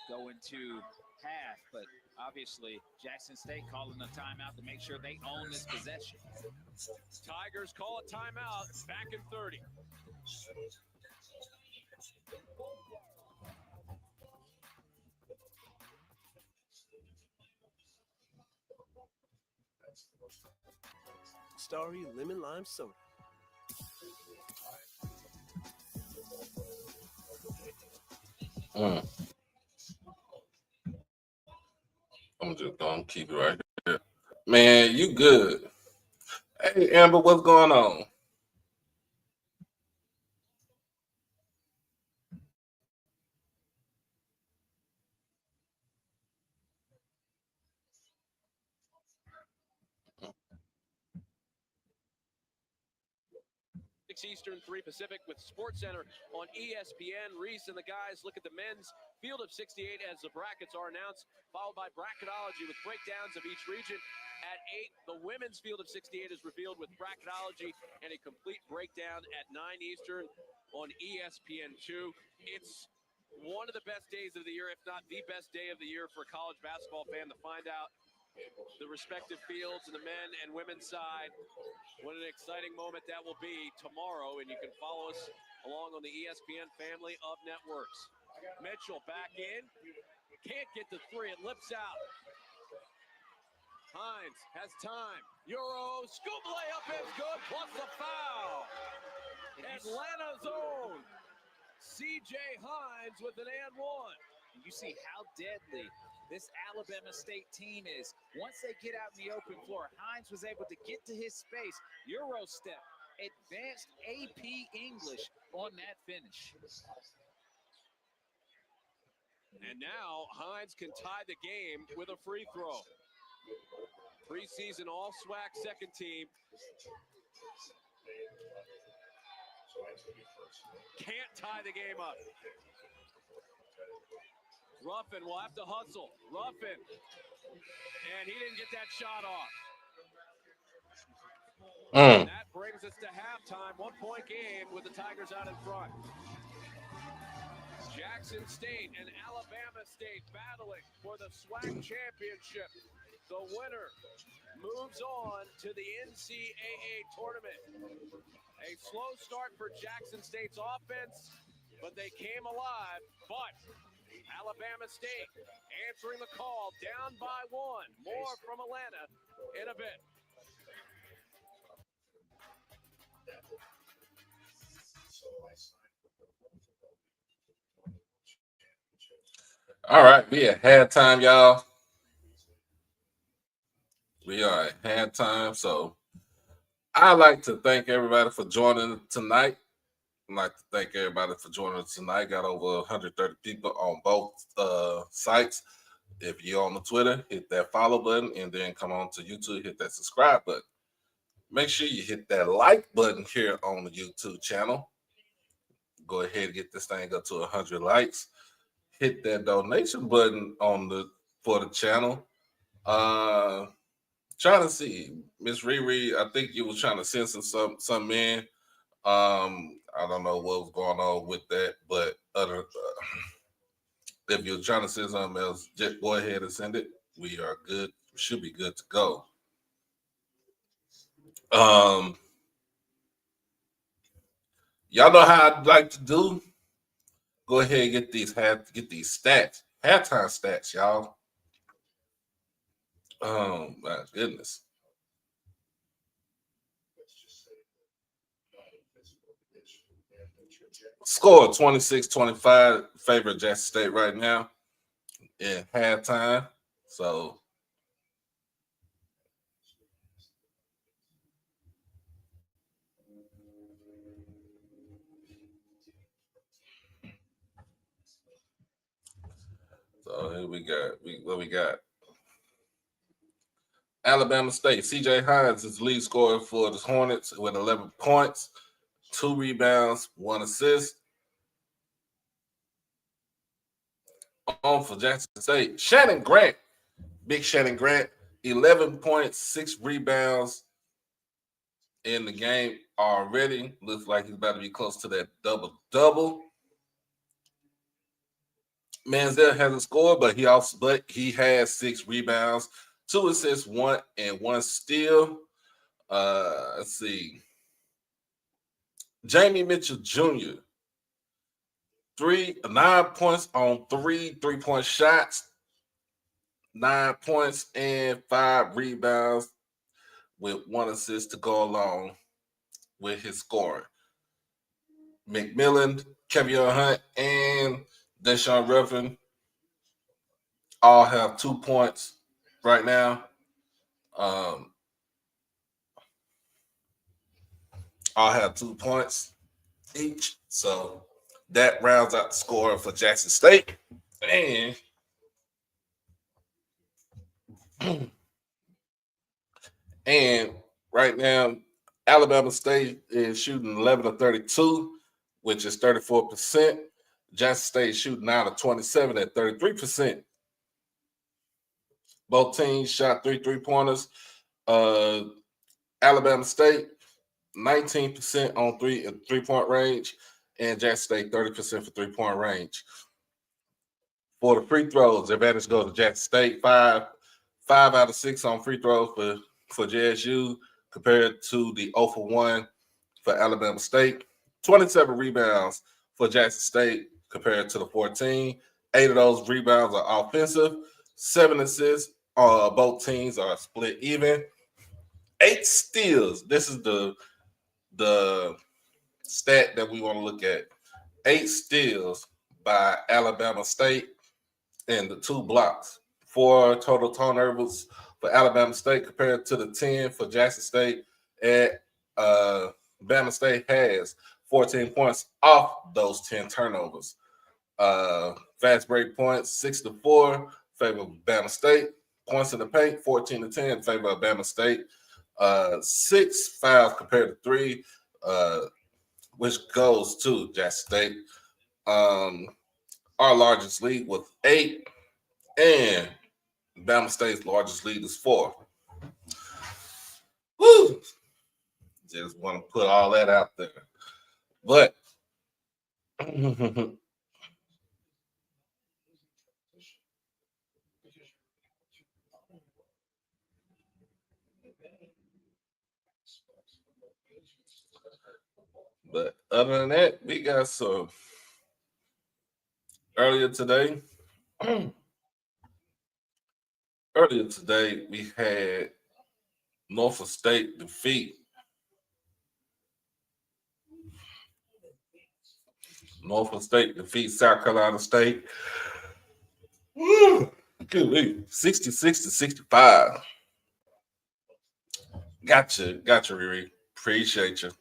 go into half, but obviously Jackson State calling a timeout to make sure they own this possession. Tigers call a timeout, back in 30. Starry Lemon Lime Soda. I'm just gonna keep it right here. Man, you good. Hey, Amber, what's going on? Eastern, 3 Pacific with SportsCenter on ESPN. Reese and the guys look at the men's field of 68 as the brackets are announced, followed by bracketology with breakdowns of each region. At 8, the women's field of 68 is revealed with bracketology and a complete breakdown at 9 Eastern on ESPN2. It's one of the best days of the year, if not the best day of the year for a college basketball fan to find out the respective fields and the men and women's side. What an exciting moment that will be tomorrow, and you can follow us along on the ESPN family of networks. Mitchell back in. Can't get the 3. It lips out. Hines has time. Euro scoop layup is good, plus the foul. Atlanta's own C.J. Hines with an and 1. You see how deadly this Alabama State team is. Once they get out in the open floor, Hines was able to get to his space. Euro step, advanced AP English on that finish. And now Hines can tie the game with a free throw. Preseason all-SWAC second team. Can't tie the game up. Ruffin will have to hustle. Ruffin. And he didn't get that shot off. That brings us to halftime. 1-point game with the Tigers out in front. Jackson State and Alabama State battling for the SWAC championship. The winner moves on to the NCAA tournament. A slow start for Jackson State's offense, but they came alive. But Alabama State answering the call, down by 1. More from Atlanta in a bit. All right, we at halftime, y'all. We are at halftime, so I'd like to thank everybody for joining tonight. I'd like to thank everybody for joining us tonight. Got over 130 people on both sites. If you're on the Twitter, hit that follow button, and then come on to YouTube, hit that subscribe button. Make sure you hit that like button here on the YouTube channel. Go ahead and get this thing up to 100 likes. Hit that donation button for the channel. Trying to see Miss Riri. I think you was trying to send some in. I don't know what was going on with that, but if you're trying to send something else, just go ahead and send it. We are good. We should be good to go. Y'all know how I'd like to do. Go ahead and get these stats, halftime stats, y'all. Oh my goodness. Score 26-25, favor Jackson State right now in halftime. So here what we got. Alabama State. CJ Hines is lead scorer for the Hornets with 11 points, 2 rebounds, 1 assist. On for Jackson State, Shannon Grant, big Shannon Grant, 11 points, 6 rebounds in the game already. Looks like he's about to be close to that double-double. Manziel hasn't scored, but he has 6 rebounds, 2 assists, 1 steal. Let's see. Jamie Mitchell Jr. 9 points on 3 3-point shots, 9 points and 5 rebounds with 1 assist to go along with his scoring. McMillan, Kevin Hunt, and Deshaun Ruffin all have 2 points right now. All have 2 points each. So that rounds out the score for Jackson State. And right now, Alabama State is shooting 11 of 32, which is 34%. Jackson State shooting 9 of 27 at 33%. Both teams shot 3 3-pointers. Alabama State, 19% on 3-point range, and Jackson State, 30% for 3-point range. For the free throws, advantage goes to Jackson State, 5 out of 6 on free throws for JSU, compared to the 0 for 1 for Alabama State. 27 rebounds for Jackson State compared to the 14. 8 of those rebounds are offensive. 7 assists. Both teams are split even. 8 steals. This is the stat that we want to look at. 8 steals by Alabama State and the 2 blocks. 4 total turnovers for Alabama State compared to the 10 for Jackson State. And Bama State has 14 points off those 10 turnovers. Fast break points, 6-4, favor of Bama State. Points in the paint, 14-10 in favor of Bama State. 6 fouls compared to 3, which goes to Jackson State. Our largest lead was 8, and Bama State's largest lead is 4. Woo! Just want to put all that out there. But other than that, we got some earlier today. We had Norfolk State defeat. Norfolk State defeats South Carolina State. Good lead. 66-65. Gotcha, Riri. Appreciate you.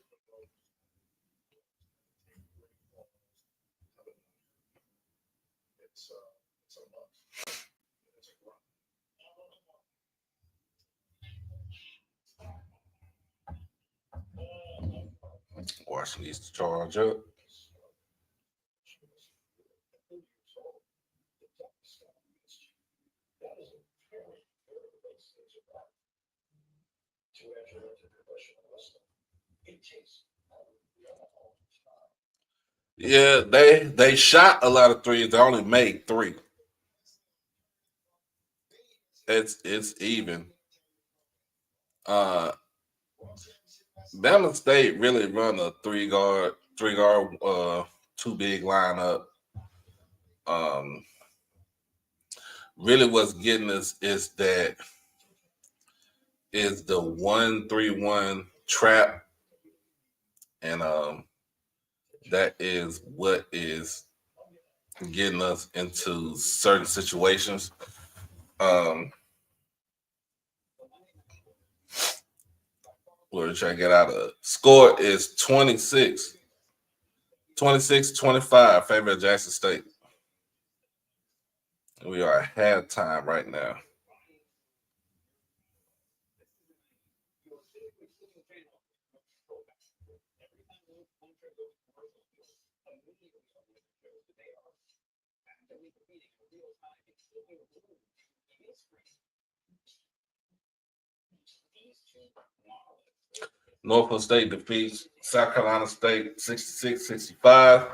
Washington needs to charge up. Yeah, they shot a lot of threes. They only made 3. It's even. Bama State really run a three guard, two big lineup. Really what's getting us is the 1-3-1 trap. And that is what is getting us into certain situations. We're trying to get out of it. Score is 26-25, favor of Jackson State. We are at halftime right now. Norfolk State defeats South Carolina State 66-65.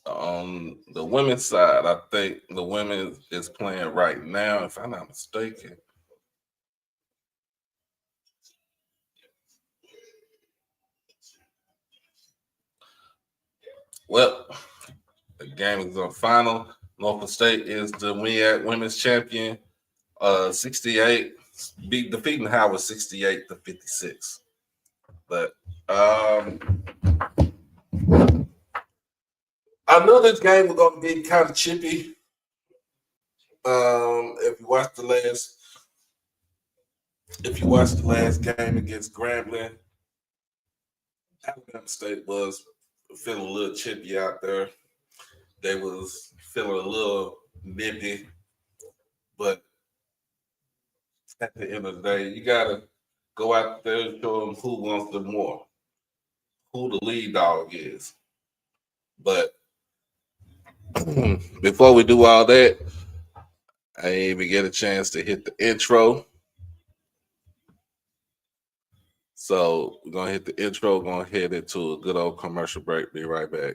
On the women's side, I think the women is playing right now, if I'm not mistaken. Well, the game is on final. Norfolk State is the women's champion. 68, defeating Howard 68-56. But I knew this game was going to be kind of chippy. If you watch the last game against Grambling, Alabama State was feeling a little chippy out there. They was feeling a little nippy, but at the end of the day, you gotta go out there and show them who wants the more, who the lead dog is. But before we do all that, I didn't even get a chance to hit the intro. So we're gonna hit the intro, gonna head into a good old commercial break. Be right back.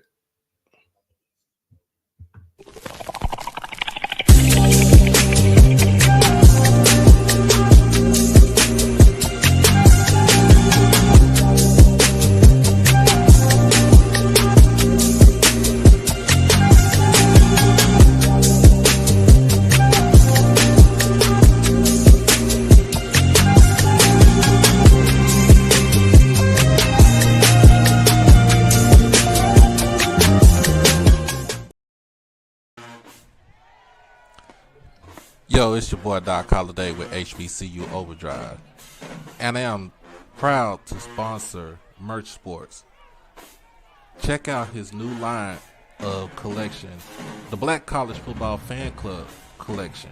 Yo, it's your boy Doc Holliday with HBCU Overdrive, and I am proud to sponsor Merch Sports. Check out his new line of collection, the Black College Football Fan Club collection.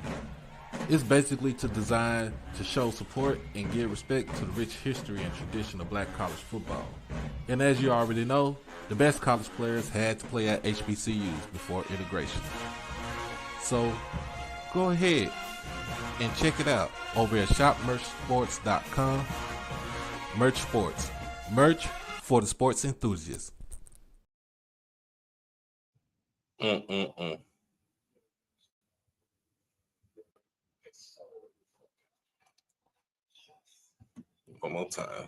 It's basically designed to show support and give respect to the rich history and tradition of black college football. And as you already know, the best college players had to play at HBCUs before integration. So go ahead and check it out over at shopmerchsports.com. Merch Sports. Merch for the sports enthusiasts. One more time.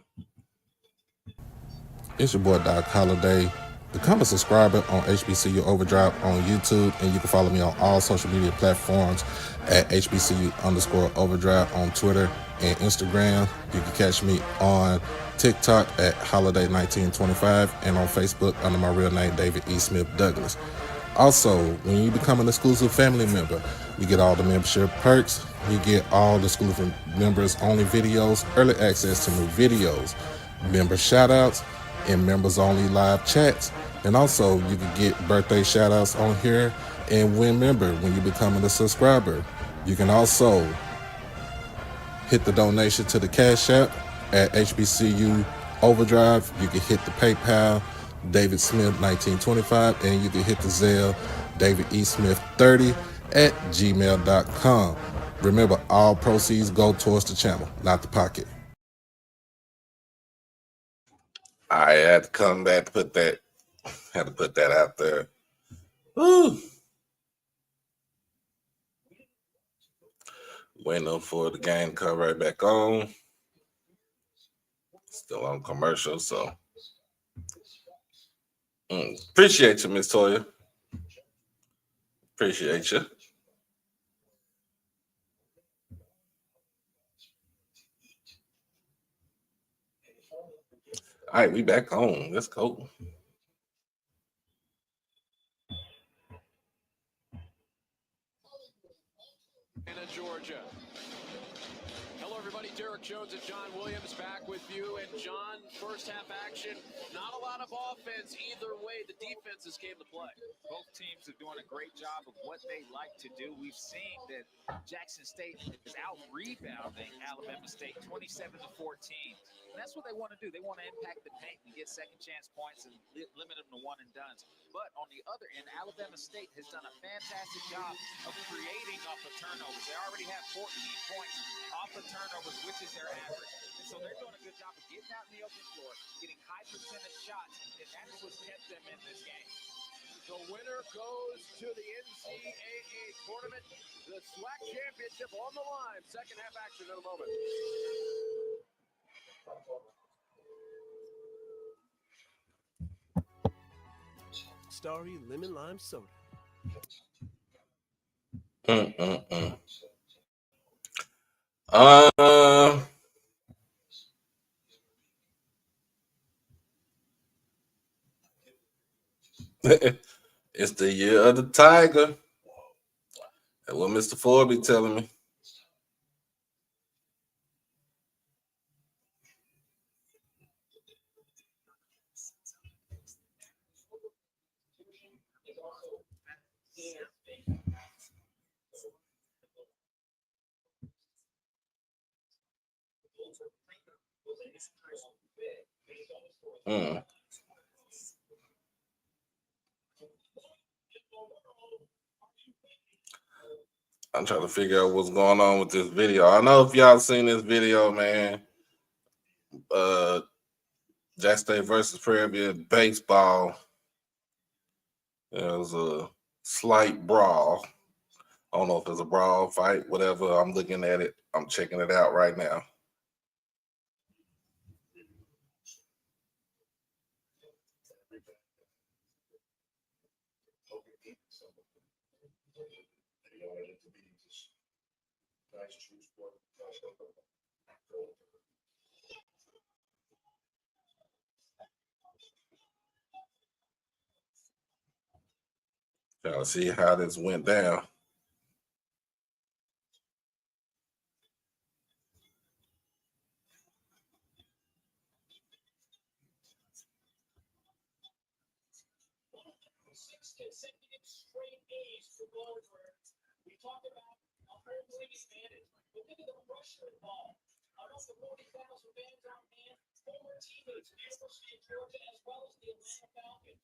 It's your boy Doc Holliday Become a subscriber on HBCU Overdrive on YouTube, and you can follow me on all social media platforms at HBCU_Overdrive on Twitter and Instagram. You can catch me on TikTok at Holiday1925 and on Facebook under my real name, David E. Smith Douglas. Also, when you become an exclusive family member, you get all the membership perks. You get all the exclusive members only videos, early access to new videos, member shoutouts, and members only live chats. And also, you can get birthday shoutouts on here and win member when you become a subscriber. You can also hit the donation to the Cash App at HBCU Overdrive. You can hit the PayPal, David Smith 1925, and you can hit the Zelle, David E. Smith 30 at gmail.com. Remember, all proceeds go towards the channel, not the pocket. I had to come back to put that. Had to put that out there. Woo. Waiting for the game to come right back on. Still on commercial, so appreciate you, Miss Toya. Appreciate you. All right, we back on. Let's go. Georgia. Hello, everybody. Derek Jones and John Williams back with you. And John, first half action, not a lot of offense either way. The defenses came to play. Both teams are doing a great job of what they like to do. We've seen that Jackson State is out rebounding Alabama State 27-14. And that's what they want to do. They want to impact the paint and get second chance points and limit them to one and dones. But on the other end, Alabama State has done a fantastic job of creating off of turnovers. They already have 14 points off of turnovers, which is their average. And so they're doing a good job of getting out in the open floor, getting high percentage shots, and that's what's kept them in this game. The winner goes to the NCAA tournament. The SWAC championship on the line. Second half action in a moment. Starry Lemon Lime Soda. It's the year of the Tiger. That's what Mr. Ford be telling me. I'm trying to figure out what's going on with this video. I know if y'all seen this video, man. Jack State versus Prairie View baseball. There was a slight brawl. I don't know if it's a brawl, fight, whatever. I'm looking at it. I'm checking it out right now. Trying to see how this went down. Consecutive straight A's for Goldberg. We talked about a home field advantage, but look at the pressure involved. Almost 40,000 fans on hand, former teammates at the University of Georgia as well as the Atlanta Falcons.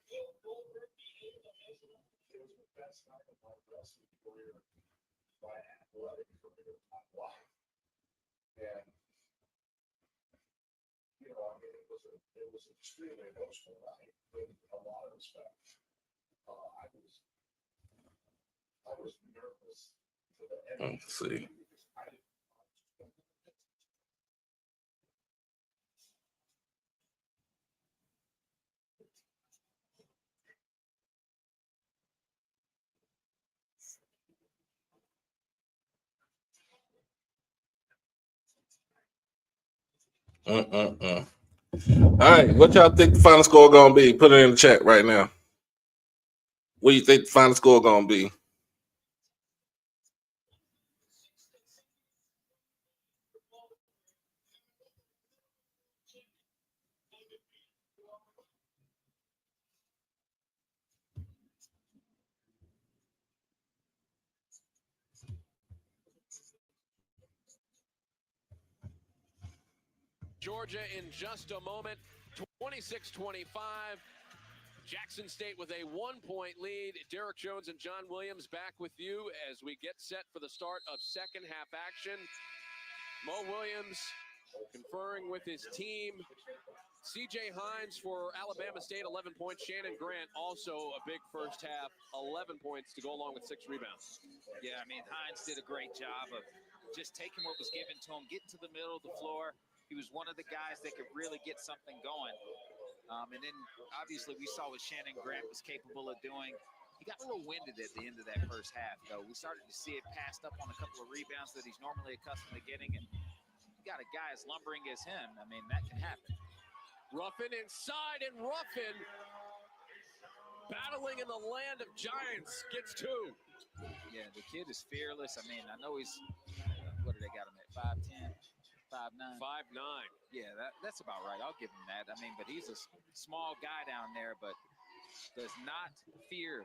Will Goldberg be able to measure up? It was the best night of my wrestling career, my athletic career, my life. And, you know, I mean, it was an extremely emotional night with a lot of respect. I was nervous to the end. Let's see. All right, what y'all think the final score gonna be? Put it in the chat right now. What do you think the final score gonna be? Georgia in just a moment, 26-25. Jackson State with a 1-point lead. Derek Jones and John Williams back with you as we get set for the start of second half action. Mo Williams conferring with his team. CJ Hines for Alabama State, 11 points. Shannon Grant also a big first half, 11 points to go along with 6 rebounds. Yeah, I mean, Hines did a great job of just taking what was given to him, getting to the middle of the floor. He was one of the guys that could really get something going. And then, obviously, we saw what Shannon Grant was capable of doing. He got a little winded at the end of that first half, though. We started to see it passed up on a couple of rebounds that he's normally accustomed to getting. And you got a guy as lumbering as him. I mean, that can happen. Ruffin inside, and Ruffin, battling in the land of giants, gets 2. Yeah, the kid is fearless. I mean, I know he's, what do they got him at, 5'10"? 5'9"? 5'9". Yeah, that's about right. I'll give him that. I mean, but he's a small guy down there, but does not fear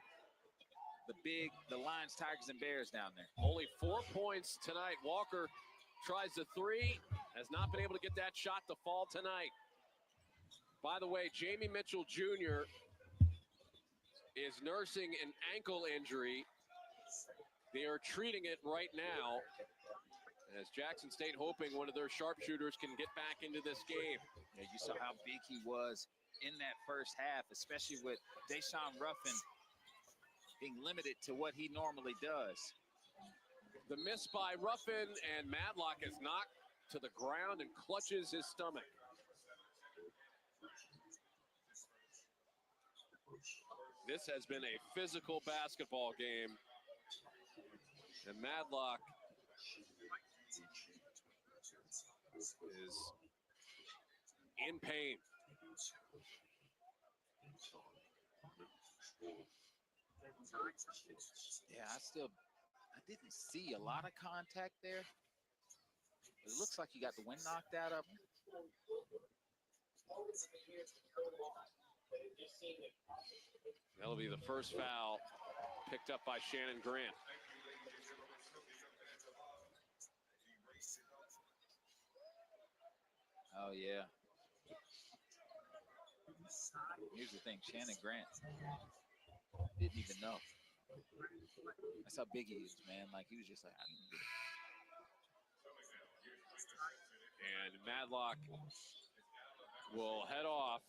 the Lions, Tigers, and Bears down there. Only 4 points tonight. Walker tries the 3, has not been able to get that shot to fall tonight. By the way, Jamie Mitchell Jr. is nursing an ankle injury. They are treating it right now, as Jackson State hoping one of their sharpshooters can get back into this game. Yeah, you saw how big he was in that first half, especially with Deshaun Ruffin being limited to what he normally does. The miss by Ruffin, and Madlock is knocked to the ground and clutches his stomach. This has been a physical basketball game, and Madlock is in pain. Yeah, I didn't see a lot of contact there. It looks like he got the wind knocked out of him. That'll be the first foul picked up by Shannon Grant. Oh, yeah. Here's the thing, Shannon Grant didn't even know. That's how big he is, man. Like, he was just like, I didn't get it. And Madlock will head off.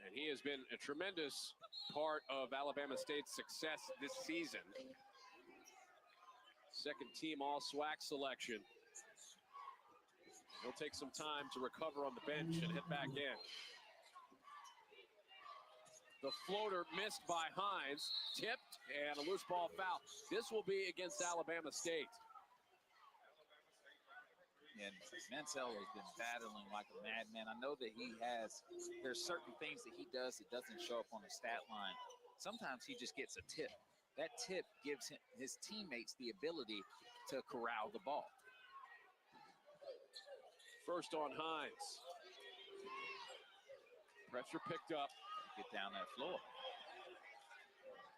And he has been a tremendous part of Alabama State's success this season. Second team all-SWAC selection. He'll take some time to recover on the bench and hit back in. The floater missed by Hines, tipped, and a loose ball foul. This will be against Alabama State. And Mansell has been battling like a madman. I know that there's certain things that he does that doesn't show up on the stat line. Sometimes he just gets a tip. That tip gives his teammates the ability to corral the ball. First on Hines. Pressure picked up. Get down that floor.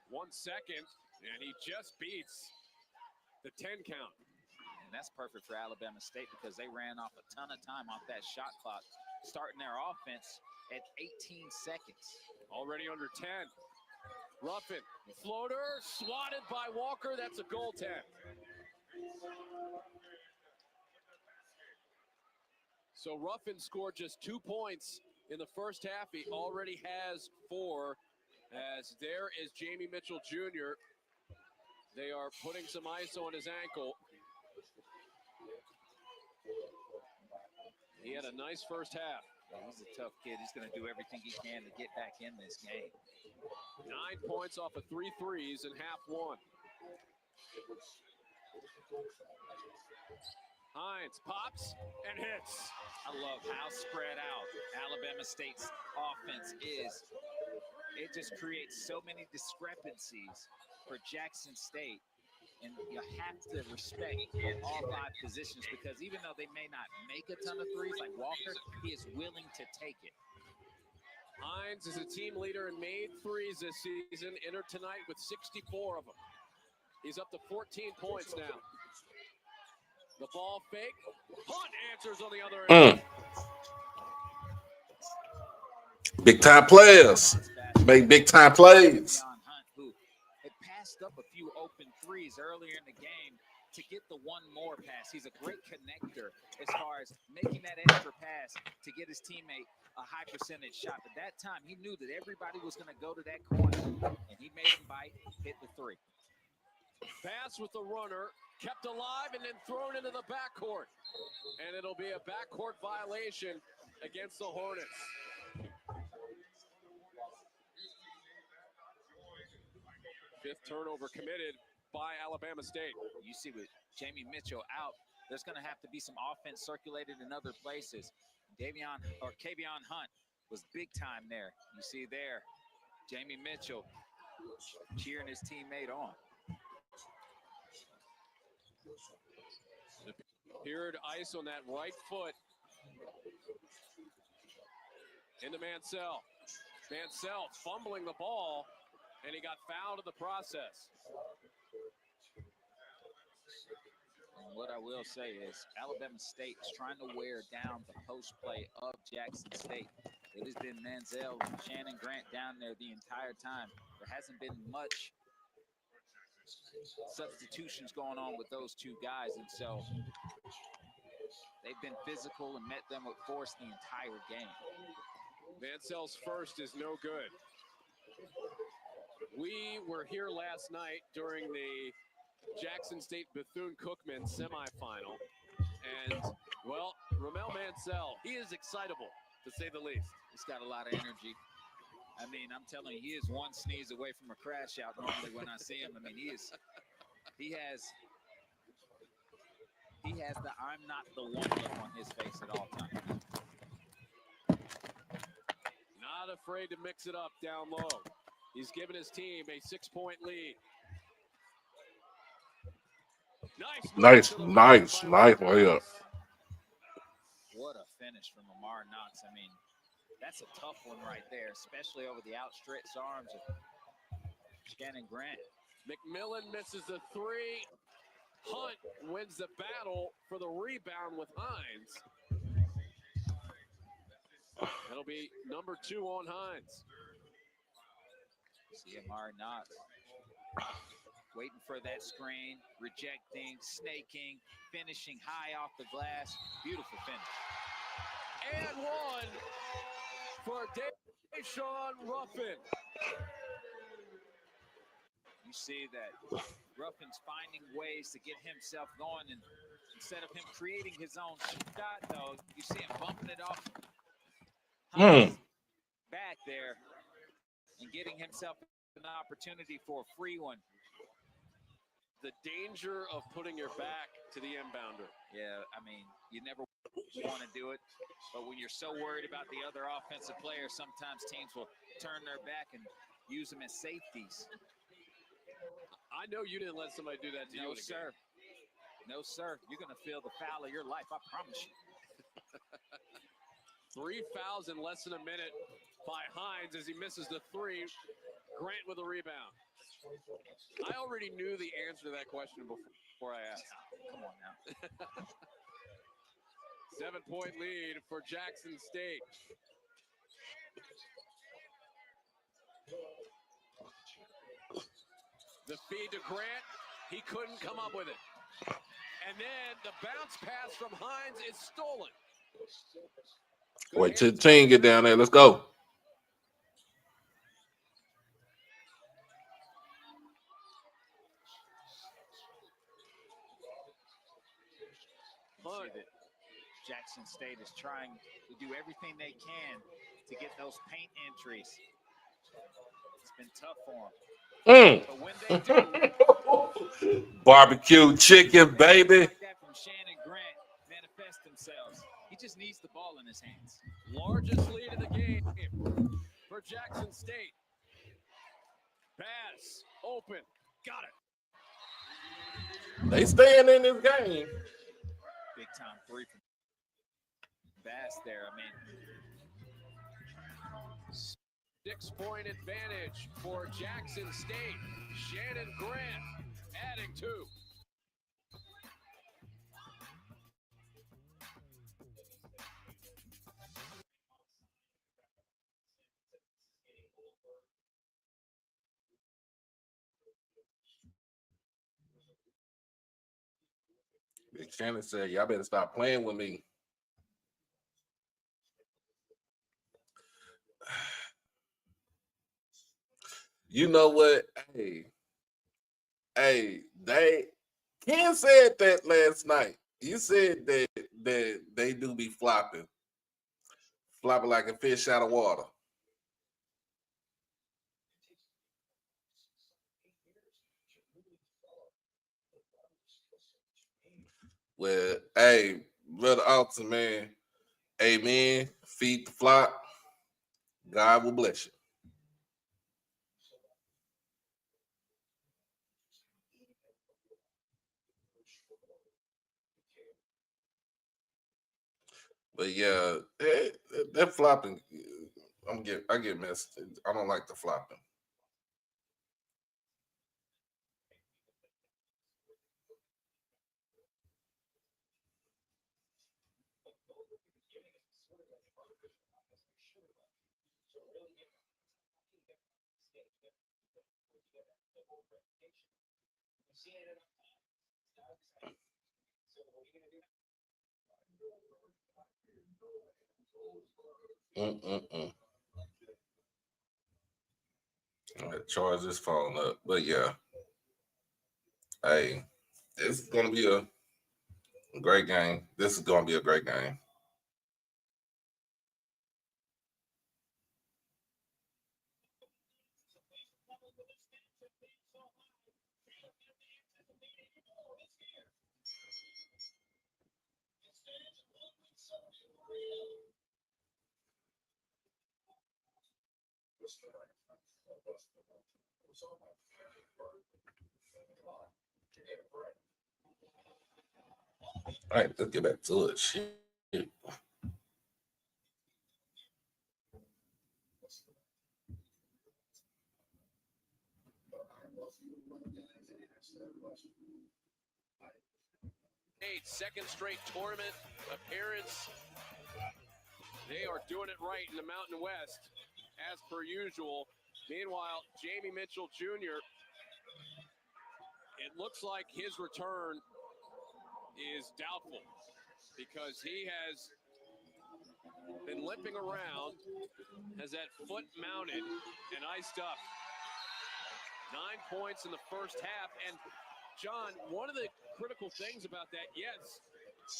1 second, and he just beats the 10 count. And that's perfect for Alabama State because they ran off a ton of time off that shot clock, starting their offense at 18 seconds. Already under 10. Ruffin, floater, swatted by Walker. That's a goaltend. So Ruffin scored just 2 points in the first half. He already has 4, as there is Jamie Mitchell Jr. They are putting some ice on his ankle. He had a nice first half. Yeah, he's a tough kid. He's going to do everything he can to get back in this game. 9 points off of 3 threes in half 1. Hines pops and hits. I love how spread out Alabama State's offense is. It just creates so many discrepancies for Jackson State. And you have to respect all 5 positions because even though they may not make a ton of threes like Walker, he is willing to take it. Hines is a team leader and made threes this season. Entered tonight with 64 of them. He's up to 14 points now. The ball fake. Hunt answers on the other end. Big time players make big time plays. Hunt, who had passed up a few open threes earlier in the game to get the one more pass. He's a great connector as far as making that extra pass to get his teammate a high percentage shot. But that time he knew that everybody was going to go to that corner, and he made him bite, hit the 3. Pass with the runner, kept alive and then thrown into the backcourt. And it'll be a backcourt violation against the Hornets. Fifth turnover committed by Alabama State. You see with Jamie Mitchell out, there's going to have to be some offense circulated in other places. Kavion Hunt was big time there. You see there, Jamie Mitchell cheering his teammate on. Appeared ice on that right foot. Into Mansell. Mansell fumbling the ball, and he got fouled in the process. And what I will say is Alabama State is trying to wear down the post play of Jackson State. It has been Mansell and Shannon Grant down there the entire time. There hasn't been much substitutions going on with those 2 guys, and so they've been physical and met them with force the entire game. Mansell's first is no good. We were here last night during the Jackson State Bethune-Cookman semifinal, and, well, Ramel Mansell, he is excitable, to say the least. He's got a lot of energy. I mean, I'm telling you, he is one sneeze away from a crash out normally when I see him. I mean, he has the I'm not the one look on his face at all times. Not afraid to mix it up down low. He's given his team a 6-point lead. Nice layup. What a finish from Amar Knox. I mean, that's a tough one right there, especially over the outstretched arms of Shannon Grant. McMillan misses the 3. Hunt wins the battle for the rebound with Hines. That'll be number 2 on Hines. See Amar Knox waiting for that screen, rejecting, snaking, finishing high off the glass. Beautiful finish. And 1 for Deshaun Ruffin. You see that Ruffin's finding ways to get himself going, and instead of him creating his own shot, though, you see him bumping it off back there and getting himself an opportunity for a free one. The danger of putting your back to the inbounder. Yeah, I mean, you never want to do it, but when you're so worried about the other offensive players, sometimes teams will turn their back and use them as safeties. I know you didn't let somebody do that to you. No, sir. No, sir. You're going to feel the foul of your life, I promise you. 3 fouls in less than a minute by Hines as he misses the 3. Grant with a rebound. I already knew the answer to that question before I asked. Come on now. 7-point lead for Jackson State. The feed to Grant, he couldn't come up with it. And then the bounce pass from Hines is stolen. Wait till the team get down there. Let's go. Jackson State is trying to do everything they can to get those paint entries. It's been tough for them. But when they do, barbecue chicken, baby. like that from Shannon Grant, on his hands. Largest lead of the game for Jackson State. Pass, open, got it. They staying in this game. Big time three from Bass there. I mean, 6-point advantage for Jackson State. Shannon Grant adding 2. Big Shannon said, y'all better stop playing with me. You know what? Hey, Ken said that last night. You said that they do be flopping like a fish out of water. Well, hey, brother Alton, man, amen. Feed the flock. God will bless you. But yeah, that flopping, I get messed. I don't like the flopping. I gotta charge this phone up. But yeah, hey, it's gonna be a great game. This is gonna be a great game. All right, let's get back to it. Shit. 2nd straight tournament appearance. They are doing it right in the Mountain West, as per usual. Meanwhile, Jamie Mitchell Jr., it looks like his return is doubtful because he has been limping around, has that foot mounted and iced up. 9 points in the first half. And John, one of the critical things about that, yes,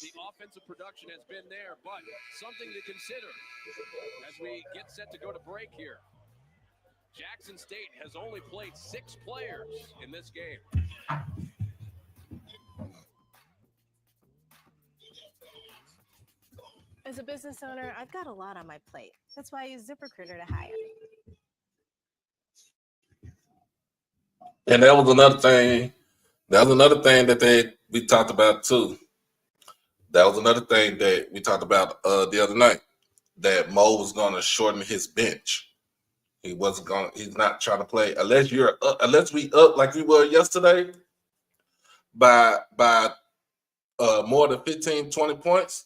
the offensive production has been there, but something to consider as we get set to go to break here. Jackson State has only played 6 players in this game. As a business owner, I've got a lot on my plate. That's why I use ZipRecruiter to hire. And that was another thing. That was another thing that we talked about too. That was another thing that we talked about the other night. That Mo was going to shorten his bench. He wasn't going. He's not trying to play unless we up like we were yesterday by more than 15, 20 points,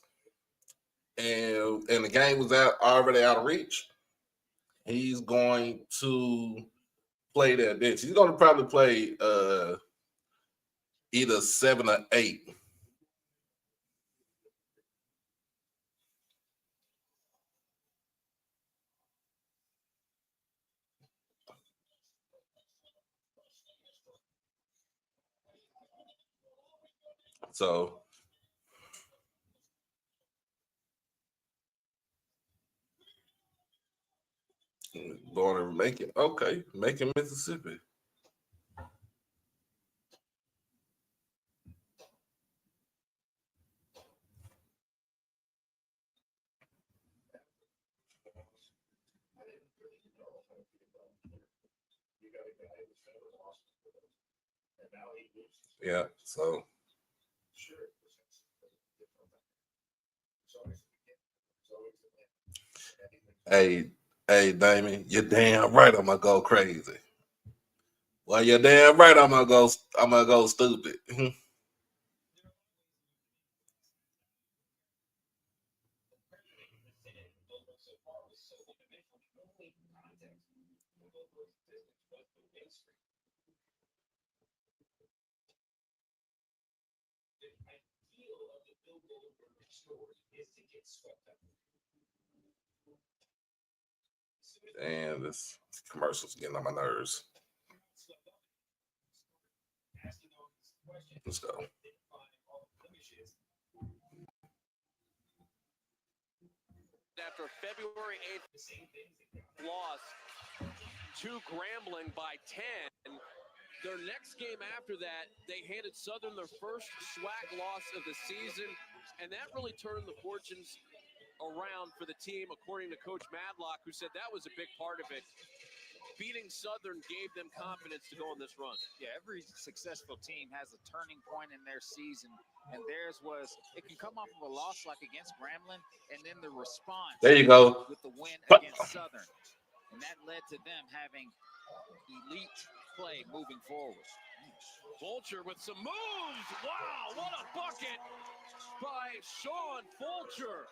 and the game was already out of reach. He's going to play that bench. He's going to probably play either 7 or 8. So born in Macon. Okay, Macon, Mississippi. Yeah, so hey, Damon, you're damn right I'm gonna go crazy. Well, you're damn right I'm gonna go stupid. And this commercial's getting on my nerves. Let's go. After February 8th loss to Grambling by 10, their next game after that, they handed Southern their first SWAC loss of the season, and that really turned the fortunes around for the team, according to Coach Madlock, who said that was a big part of it. Beating Southern gave them confidence to go on this run. Yeah, every successful team has a turning point in their season, and theirs was, it can come off of a loss like against Grambling, and then the response There you go. with the win against Southern. And that led to them having elite play moving forward. Fulcher with some moves. Wow, what a bucket by Sean Fulcher.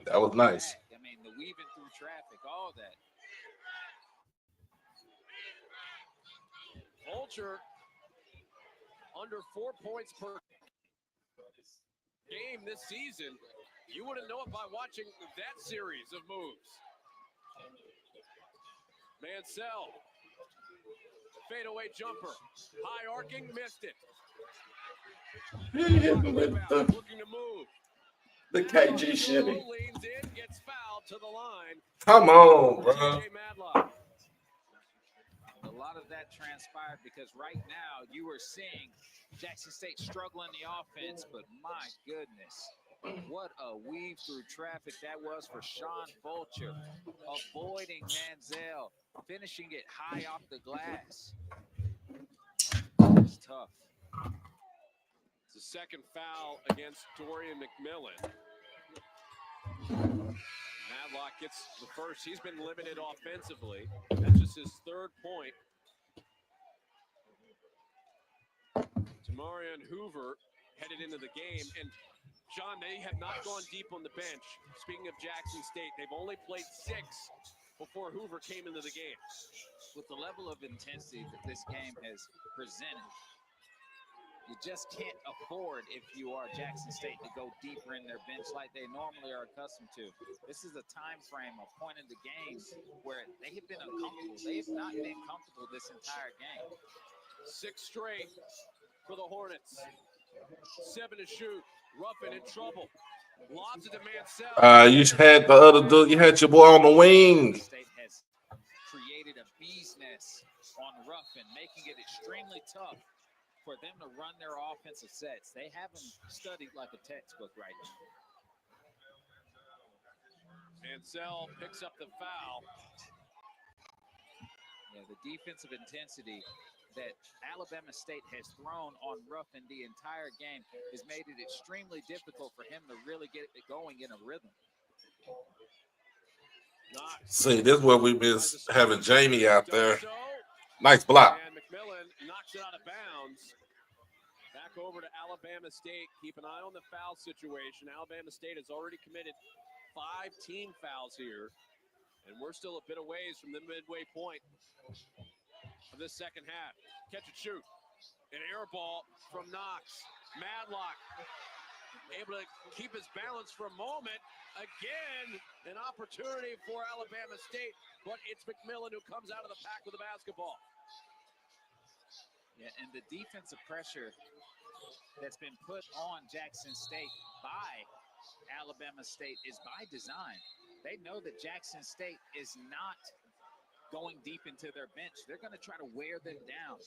That was nice. I mean, the weaving through traffic, all that. Fulcher under 4 points per game this season. You wouldn't know it by watching that series of moves. Mansell. Fadeaway jumper. High arcing, missed it. Looking to move. The KG shimmy. Leans in, gets fouled to the line. Come on, bro. A lot of that transpired because right now you are seeing Jackson State struggle in the offense, but my goodness, what a weave through traffic that was for Sean Fulcher, avoiding Manziel, finishing it high off the glass. It's tough. It's the second foul against Dorian McMillan. Madlock gets the first. He's been limited offensively. That's just his third point. Tamarian Hoover headed into the game. And, John, they have not gone deep on the bench. Speaking of Jackson State, they've only played 6 before Hoover came into the game. With the level of intensity that this game has presented, you just can't afford, if you are Jackson State, to go deeper in their bench like they normally are accustomed to. This is a time frame, a point in the game where they have been uncomfortable. They have not been comfortable this entire game. 6 straight for the Hornets. 7 to shoot. Ruffin in trouble. Lobs it to Mansell. You had the other dude. You had your boy on the wing. State has created a bee's nest on Ruffin, making it extremely tough for them to run their offensive sets. They haven't studied like a textbook right now. Mansell picks up the foul. Yeah, the defensive intensity that Alabama State has thrown on Ruffin the entire game has made it extremely difficult for him to really get it going in a rhythm. See, this is where we miss having Jamie out there. Nice block. And McMillan knocks it out of bounds. Back over to Alabama State. Keep an eye on the foul situation. Alabama State has already committed 5 team fouls here. And we're still a bit away from the midway point of this second half. Catch and shoot. An air ball from Knox. Madlock able to keep his balance for a moment. Again, an opportunity for Alabama State, but it's McMillan who comes out of the pack with the basketball. Yeah, and the defensive pressure that's been put on Jackson State by Alabama State is by design. They know that Jackson State is not going deep into their bench. They're going to try to wear them down.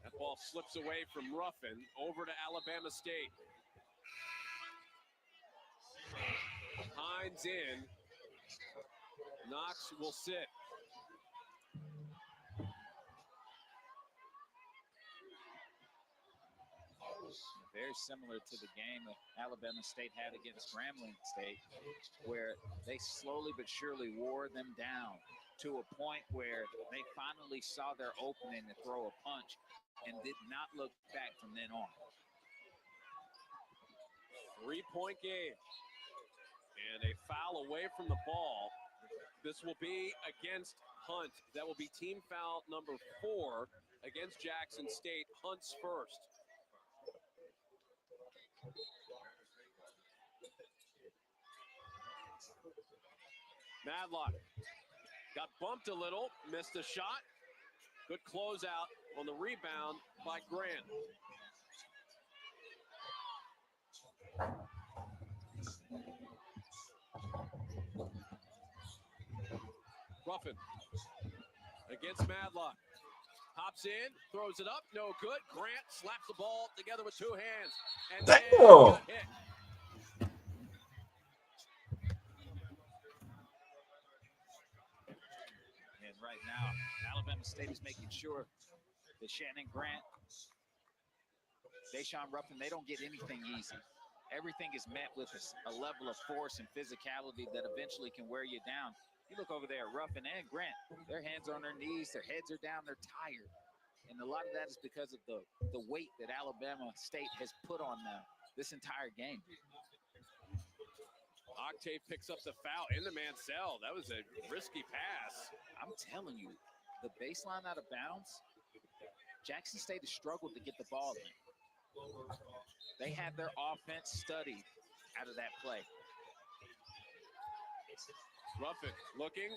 That ball slips away from Ruffin over to Alabama State. Hines in. Knox will sit. very similar to the game that Alabama State had against Grambling State, where they slowly but surely wore them down to a point where they finally saw their opening to throw a punch and did not look back from then on. 3-point game. And a foul away from the ball. This will be against Hunt. That will be team foul number 4 against Jackson State. Hunt's first. Madlock got bumped a little, missed a shot. Good closeout on the rebound by Grant. Ruffin against Madlock. Hops in, throws it up, no good. Grant slaps the ball together with 2 hands. And then got hit. And right now, Alabama State is making sure that Shannon Grant, Deshaun Ruffin, they don't get anything easy. Everything is met with a level of force and physicality that eventually can wear you down. You look over there, Ruffin and Grant, their hands are on their knees, their heads are down, they're tired. And a lot of that is because of the weight that Alabama State has put on them this entire game. Octave picks up the foul in the man's cell. That was a risky pass. I'm telling you, the baseline out of bounds, Jackson State has struggled to get the ball in. They had their offense studied out of that play. Ruffin looking.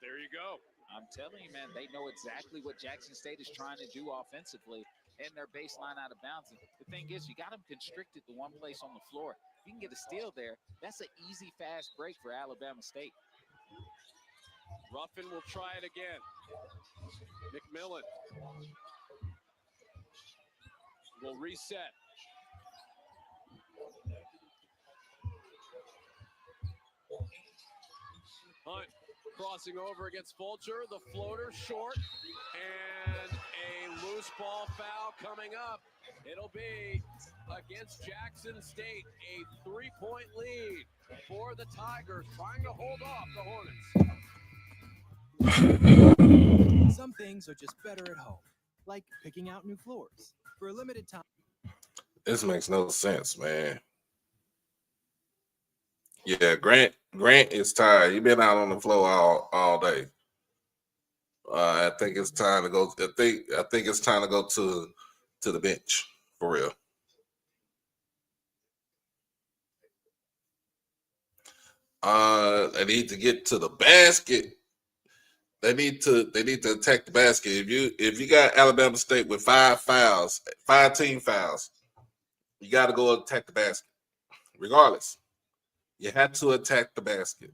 There you go. I'm telling you, man, they know exactly what Jackson State is trying to do offensively in their baseline out of bounds. And the thing is, you got them constricted to one place on the floor. If you can get a steal there, that's an easy, fast break for Alabama State. Ruffin will try it again. McMillan will reset. Hunt crossing over against Fulcher. The floater short. And a loose ball foul coming up. It'll be against Jackson State. A 3-point lead for the Tigers, trying to hold off the Hornets. Some things are just better at home, like picking out new floors. For a limited time. This makes no sense, man. Yeah, Grant is tired. He been out on the floor all day. I think it's time to go. I think it's time to go to the bench for real. They need to get to the basket. They need to attack the basket. If you got Alabama State with 5 team fouls, you got to go attack the basket. Regardless, you have to attack the basket.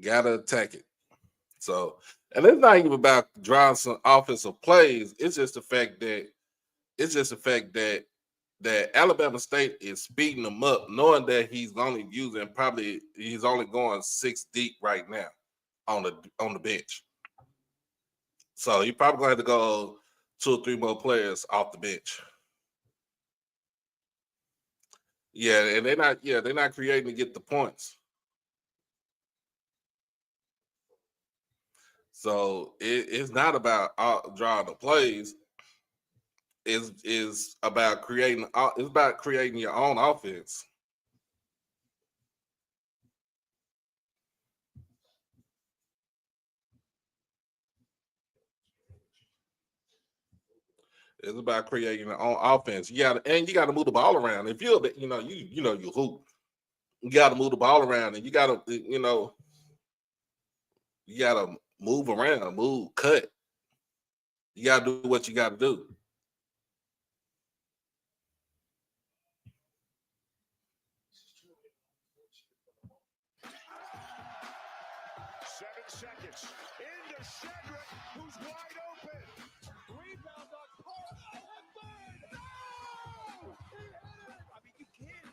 Gotta attack it. So, and it's not even about drawing some offensive plays. It's just the fact that Alabama State is speeding them up, knowing that he's only going 6 deep right now on the bench. So you probably gonna have to go 2 or 3 more players off the bench. Yeah, and they're not creating to get the points. So it's not about drawing the plays. It's about creating. It's about creating your own offense. It's about creating your own offense. You got to move the ball around. If you're, you hoop. You got to move the ball around, and you got to, move around, cut. You got to do what you got to do. Seconds into Cedric, who's wide open. Rebound on Paul. No! I mean, you can't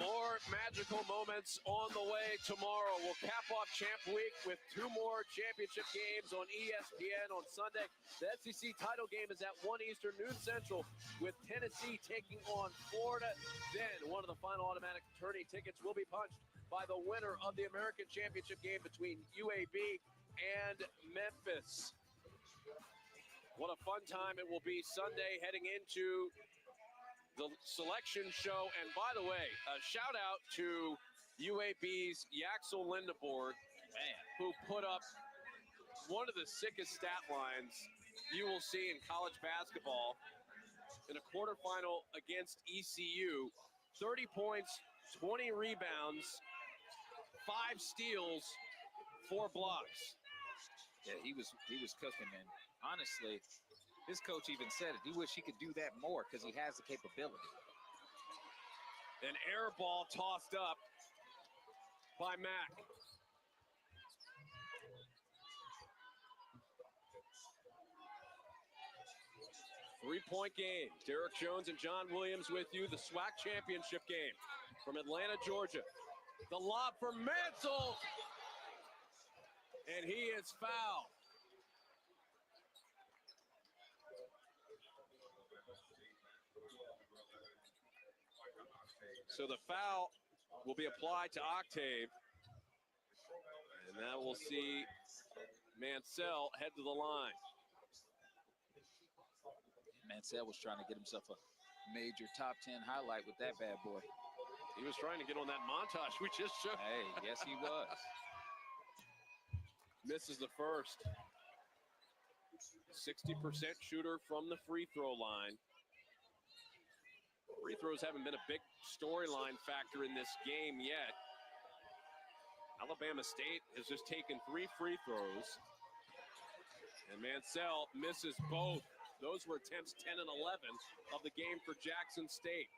More magical moments on the way tomorrow. We'll cap off Champ Week with 2 more championship games on ESPN on Sunday. The SEC title game is at 1 Eastern, noon Central, with Tennessee taking on Florida. Then one of the final automatic tourney tickets will be punched by the winner of the American Championship game between UAB and Memphis. What a fun time it will be Sunday heading into the selection show. And by the way, a shout out to UAB's Yaxel Lindebord, who put up one of the sickest stat lines you will see in college basketball in a quarterfinal against ECU. 30 points, 20 rebounds, 5 steals, 4 blocks. Yeah, he was cooking, man. Honestly, his coach even said it. He wish he could do that more because he has the capability. An air ball tossed up by Mack. Three-point game. Derek Jones and John Williams with you. The SWAC championship game from Atlanta, Georgia. The lob for Mansell. And he is fouled. So the foul will be applied to Octave. And that will see Mansell head to the line. Mansell was trying to get himself a major top 10 highlight with that bad boy. He was trying to get on that montage we just showed. Hey, yes, he was. Misses the first. 60% shooter from the free throw line. Free throws haven't been a big storyline factor in this game yet. Alabama State has just taken 3 free throws. And Mansell misses both. Those were attempts 10 and 11 of the game for Jackson State.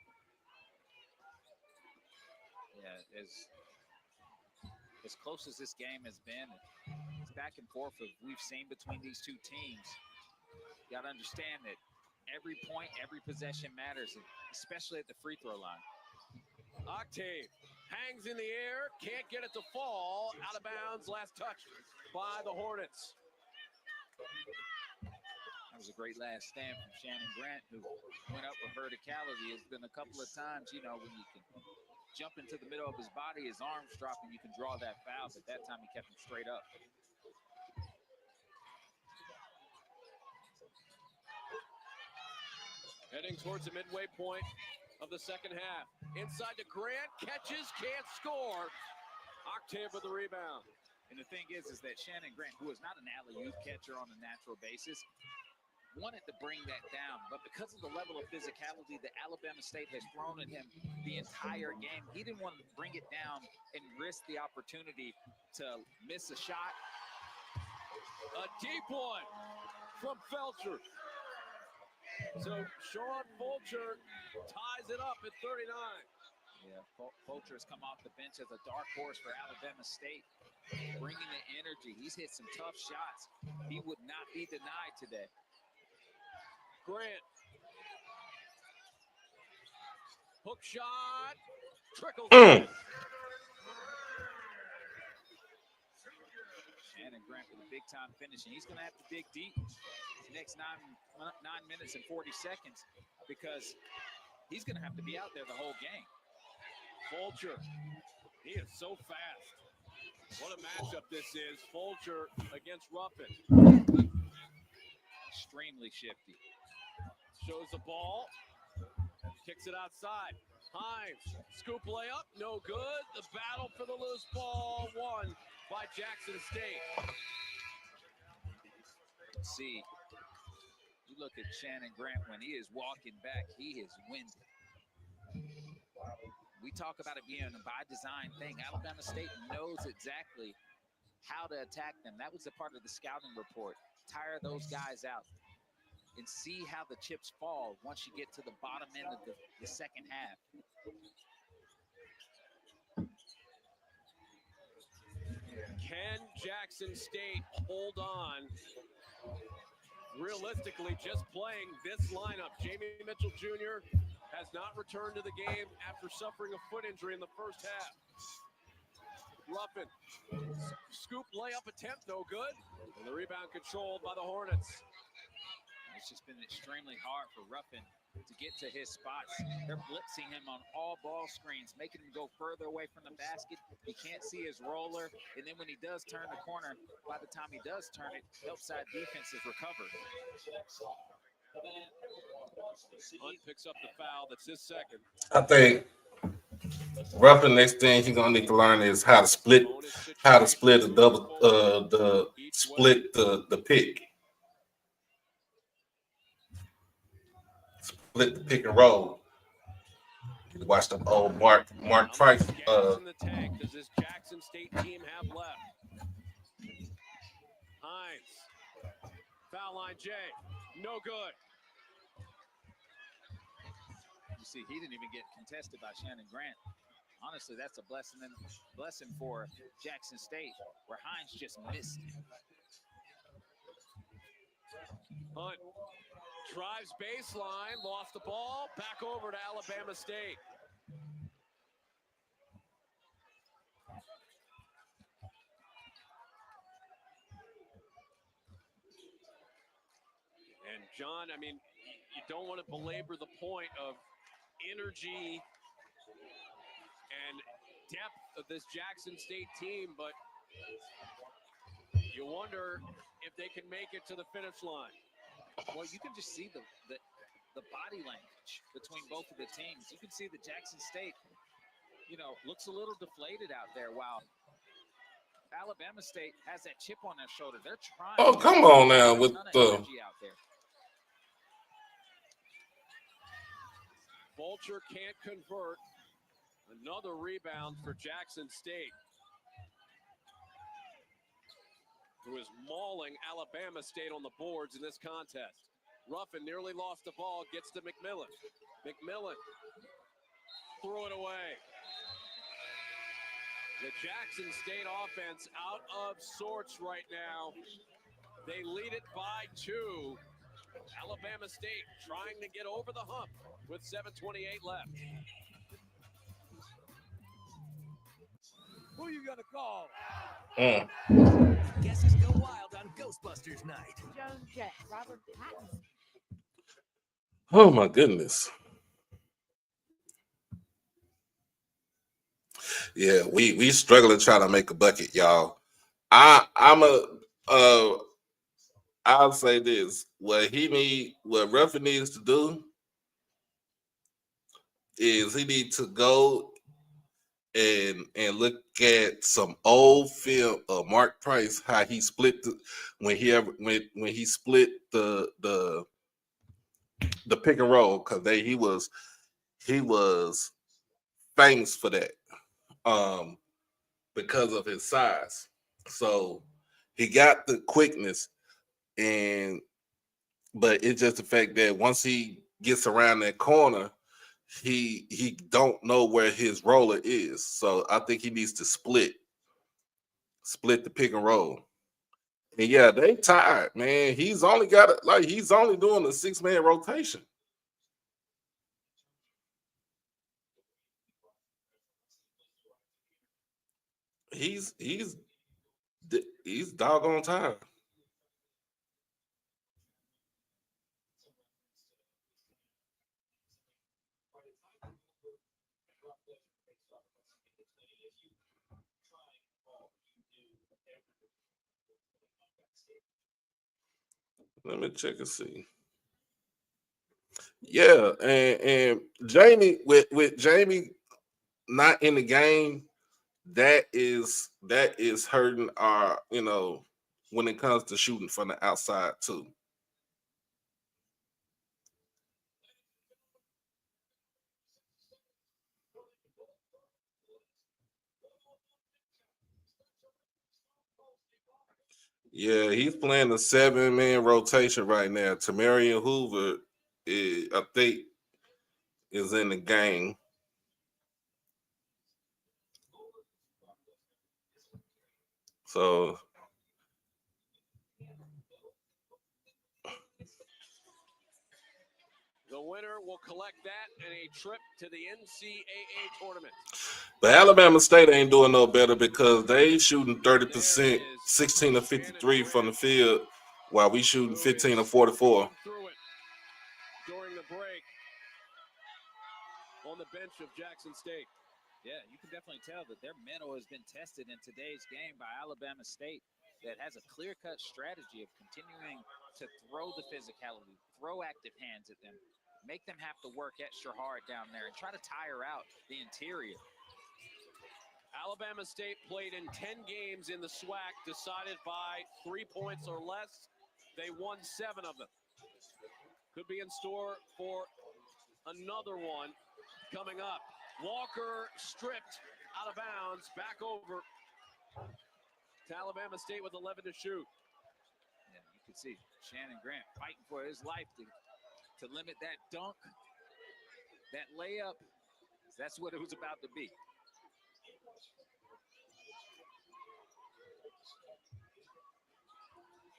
Yeah, as close as this game has been, it's back and forth of we've seen between these two teams. You got to understand that every point, every possession matters, especially at the free throw line. Octave hangs in the air, can't get it to fall. Out of bounds, last touch by the Hornets. That was a great last stand from Shannon Grant, who went up with verticality. It's been a couple of times, you know, when you can jump into the middle of his body, his arms drop, and you can draw that foul. But that time he kept him straight up. Heading towards the midway point of the second half. Inside to Grant, catches, can't score. Octave with the rebound. And the thing is that Shannon Grant, who is not an alley-oop catcher on a natural basis, wanted to bring that down. But because of the level of physicality that Alabama State has thrown at him the entire game, he didn't want to bring it down and risk the opportunity to miss a shot. A deep one from Felcher. So Sean Fulcher ties it up at 39. Yeah, Fulcher has come off the bench as a dark horse for Alabama State, bringing the energy. He's hit some tough shots. He would not be denied today. Grant. Hook shot. Trickles. Shannon Grant with a big-time finish, and he's going to have to dig deep the next 9 minutes and 40 seconds because he's going to have to be out there the whole game. Fulcher, he is so fast. What a matchup this is. Fulcher against Ruffin. Extremely shifty. Shows the ball. Kicks it outside. Hines, scoop layup, no good. The battle for the loose ball won by Jackson State. See, you look at Shannon Grant when he is walking back, he is winded. We talk about it being a by design thing. Alabama State knows exactly how to attack them. That was a part of the scouting report. Tire those guys out and see how the chips fall once you get to the bottom end of the second half. Can Jackson State hold on? Realistically, just playing this lineup, Jamie Mitchell Jr., has not returned to the game after suffering a foot injury in the first half. Ruffin, scoop layup attempt, no good. And the rebound controlled by the Hornets. It's just been extremely hard for Ruffin to get to his spots. They're blitzing him on all ball screens, making him go further away from the basket. He can't see his roller. And then when he does turn the corner, by the time he does turn it, help side defense is recovered. Hunt picks up the foul. That's his second. I think Ruffin next thing he's gonna need to learn is how to split the double the pick. Split the pick and roll. You watch them old Mark Price. Gas in the tank. Does this Jackson State team have left? Hines. Foul line J. No good. You see, he didn't even get contested by Shannon Grant. Honestly, that's a blessing for Jackson State, where Hines just missed. Hunt drives baseline, lost the ball, back over to Alabama State. And John, I mean, you don't want to belabor the point of energy and depth of this Jackson State team, but you wonder if they can make it to the finish line. Well, you can just see the body language between both of the teams. You can see that Jackson State, looks a little deflated out there, while Alabama State has that chip on their shoulder. They're trying. Oh, come on now with the energy out there. Vulture can't convert. Another rebound for Jackson State, who is mauling Alabama State on the boards in this contest. Ruffin nearly lost the ball, gets to McMillan. McMillan threw it away. The Jackson State offense out of sorts right now. They lead it by 2. Alabama State trying to get over the hump with 7:28 left. Who you gonna call? Guesses go wild on Ghostbusters night. Joan Jett, Robert Pattinson. oh my goodness. Yeah, we struggling trying to make a bucket, y'all. I'll say this: what Ruffin needs to do is he needs to go and look at some old film of Mark Price, how he split when he split the pick and roll, because he was famous for that because of his size. So he got the quickness, but it's just the fact that once he gets around that corner, he don't know where his roller is. So I think he needs to split the pick and roll. And yeah, they tired, man. He's only doing a 6-man rotation. He's doggone tired. Let me check and see. Yeah, and Jamie with Jamie not in the game, that is hurting our, when it comes to shooting from the outside too. Yeah, he's playing a 7-man rotation right now. Tamarian Hoover, I think, is in the game. So The winner will collect that and a trip to the NCAA tournament. But Alabama State ain't doing no better because they shooting 30%, 16 of 53 from the field, while we shooting 15 of 44. Through it during the break on the bench of Jackson State. Yeah, you can definitely tell that their mental has been tested in today's game by Alabama State that has a clear-cut strategy of continuing to throw the physicality, throw active hands at them, make them have to work extra hard down there and try to tire out the interior. Alabama State played in 10 games in the SWAC, decided by 3 points or less. They won 7 of them. Could be in store for another one coming up. Walker stripped out of bounds, back over to Alabama State with 11 to shoot. Yeah, you can see Shannon Grant fighting for his life to limit that dunk, that layup. That's what it was about to be.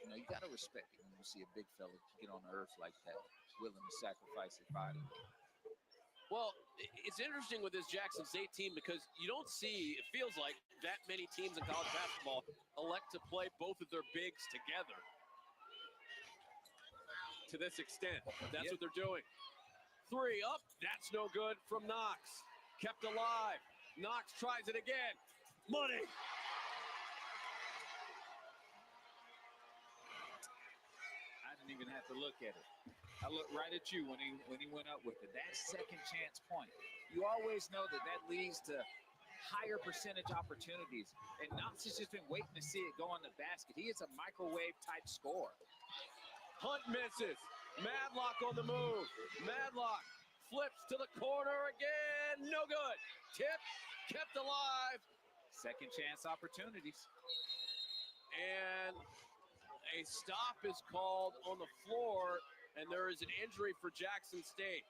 You know, you got to respect it when you see a big fella get on the earth like that, willing to sacrifice his body. Well, it's interesting with this Jackson State team because you don't see, it feels like, that many teams in college basketball elect to play both of their bigs together to this extent. That's what they're doing. 3 up, that's no good from Knox. Kept alive. Knox tries it again. Money. I didn't even have to look at it. I looked right at you when he went up with it. That second chance point. You always know that leads to higher percentage opportunities. And Knox has just been waiting to see it go on the basket. He is a microwave type scorer. Hunt misses. Madlock on the move. Madlock flips to the corner again. No good. Tip kept alive. Second chance opportunities. And a stop is called on the floor. And there is an injury for Jackson State.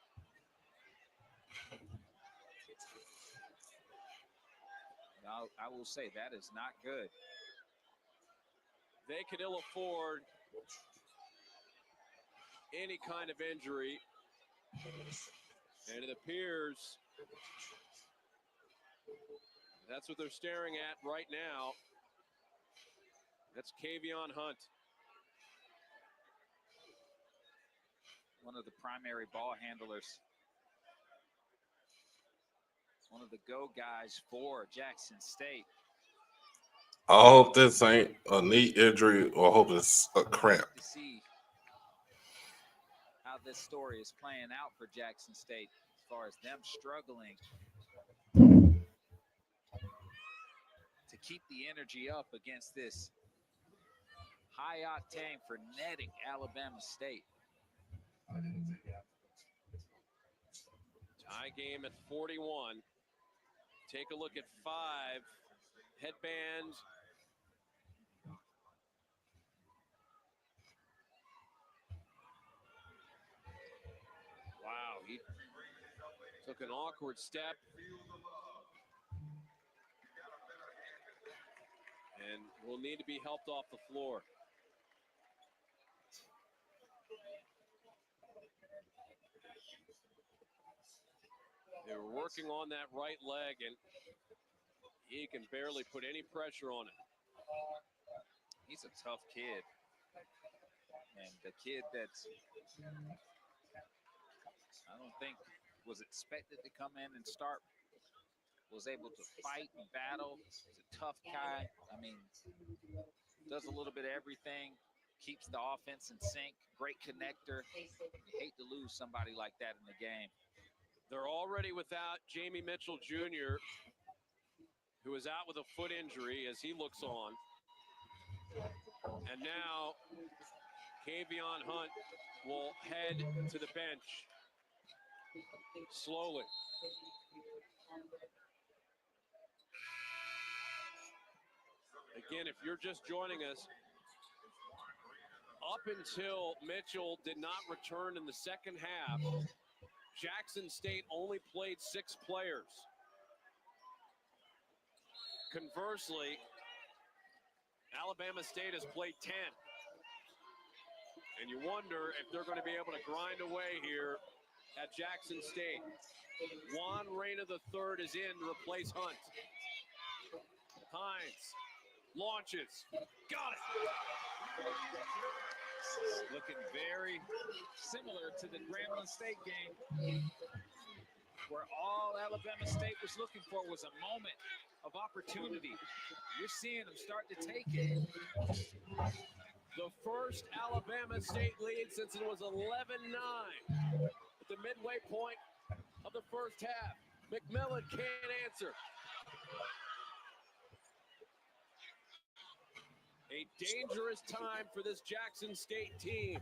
Now, I will say that is not good. They could ill afford any kind of injury. And it appears that's what they're staring at right now. That's Kavion Hunt. One of the primary ball handlers. One of the go guys for Jackson State. I hope this ain't a knee injury or I hope it's a cramp. To see how this story is playing out for Jackson State as far as them struggling to keep the energy up against this high-octane, frenetic Alabama State. Tie game at 41. Take a look at 5. Headbands. Wow, he took an awkward step. And will need to be helped off the floor. They were working on that right leg, and he can barely put any pressure on it. He's a tough kid. And the kid that's, I don't think was expected to come in and start, was able to fight and battle. He's a tough guy. I mean, does a little bit of everything, keeps the offense in sync, great connector. You hate to lose somebody like that in the game. They're already without Jamie Mitchell Jr., who is out with a foot injury as he looks on. And now Kavion Hunt will head to the bench slowly. Again, if you're just joining us, up until Mitchell did not return in the second half, Jackson State only played 6 players. Conversely, Alabama State has played 10. And you wonder if they're going to be able to grind away here at Jackson State. Juan Reyna III is in to replace Hunt. Hines launches. Got it. Looking very similar to the Grambling State game, where all Alabama State was looking for was a moment of opportunity. You're seeing them start to take it. The first Alabama State lead since it was 11-9 at the midway point of the first half. McMillan can't answer. A dangerous time for this Jackson State team.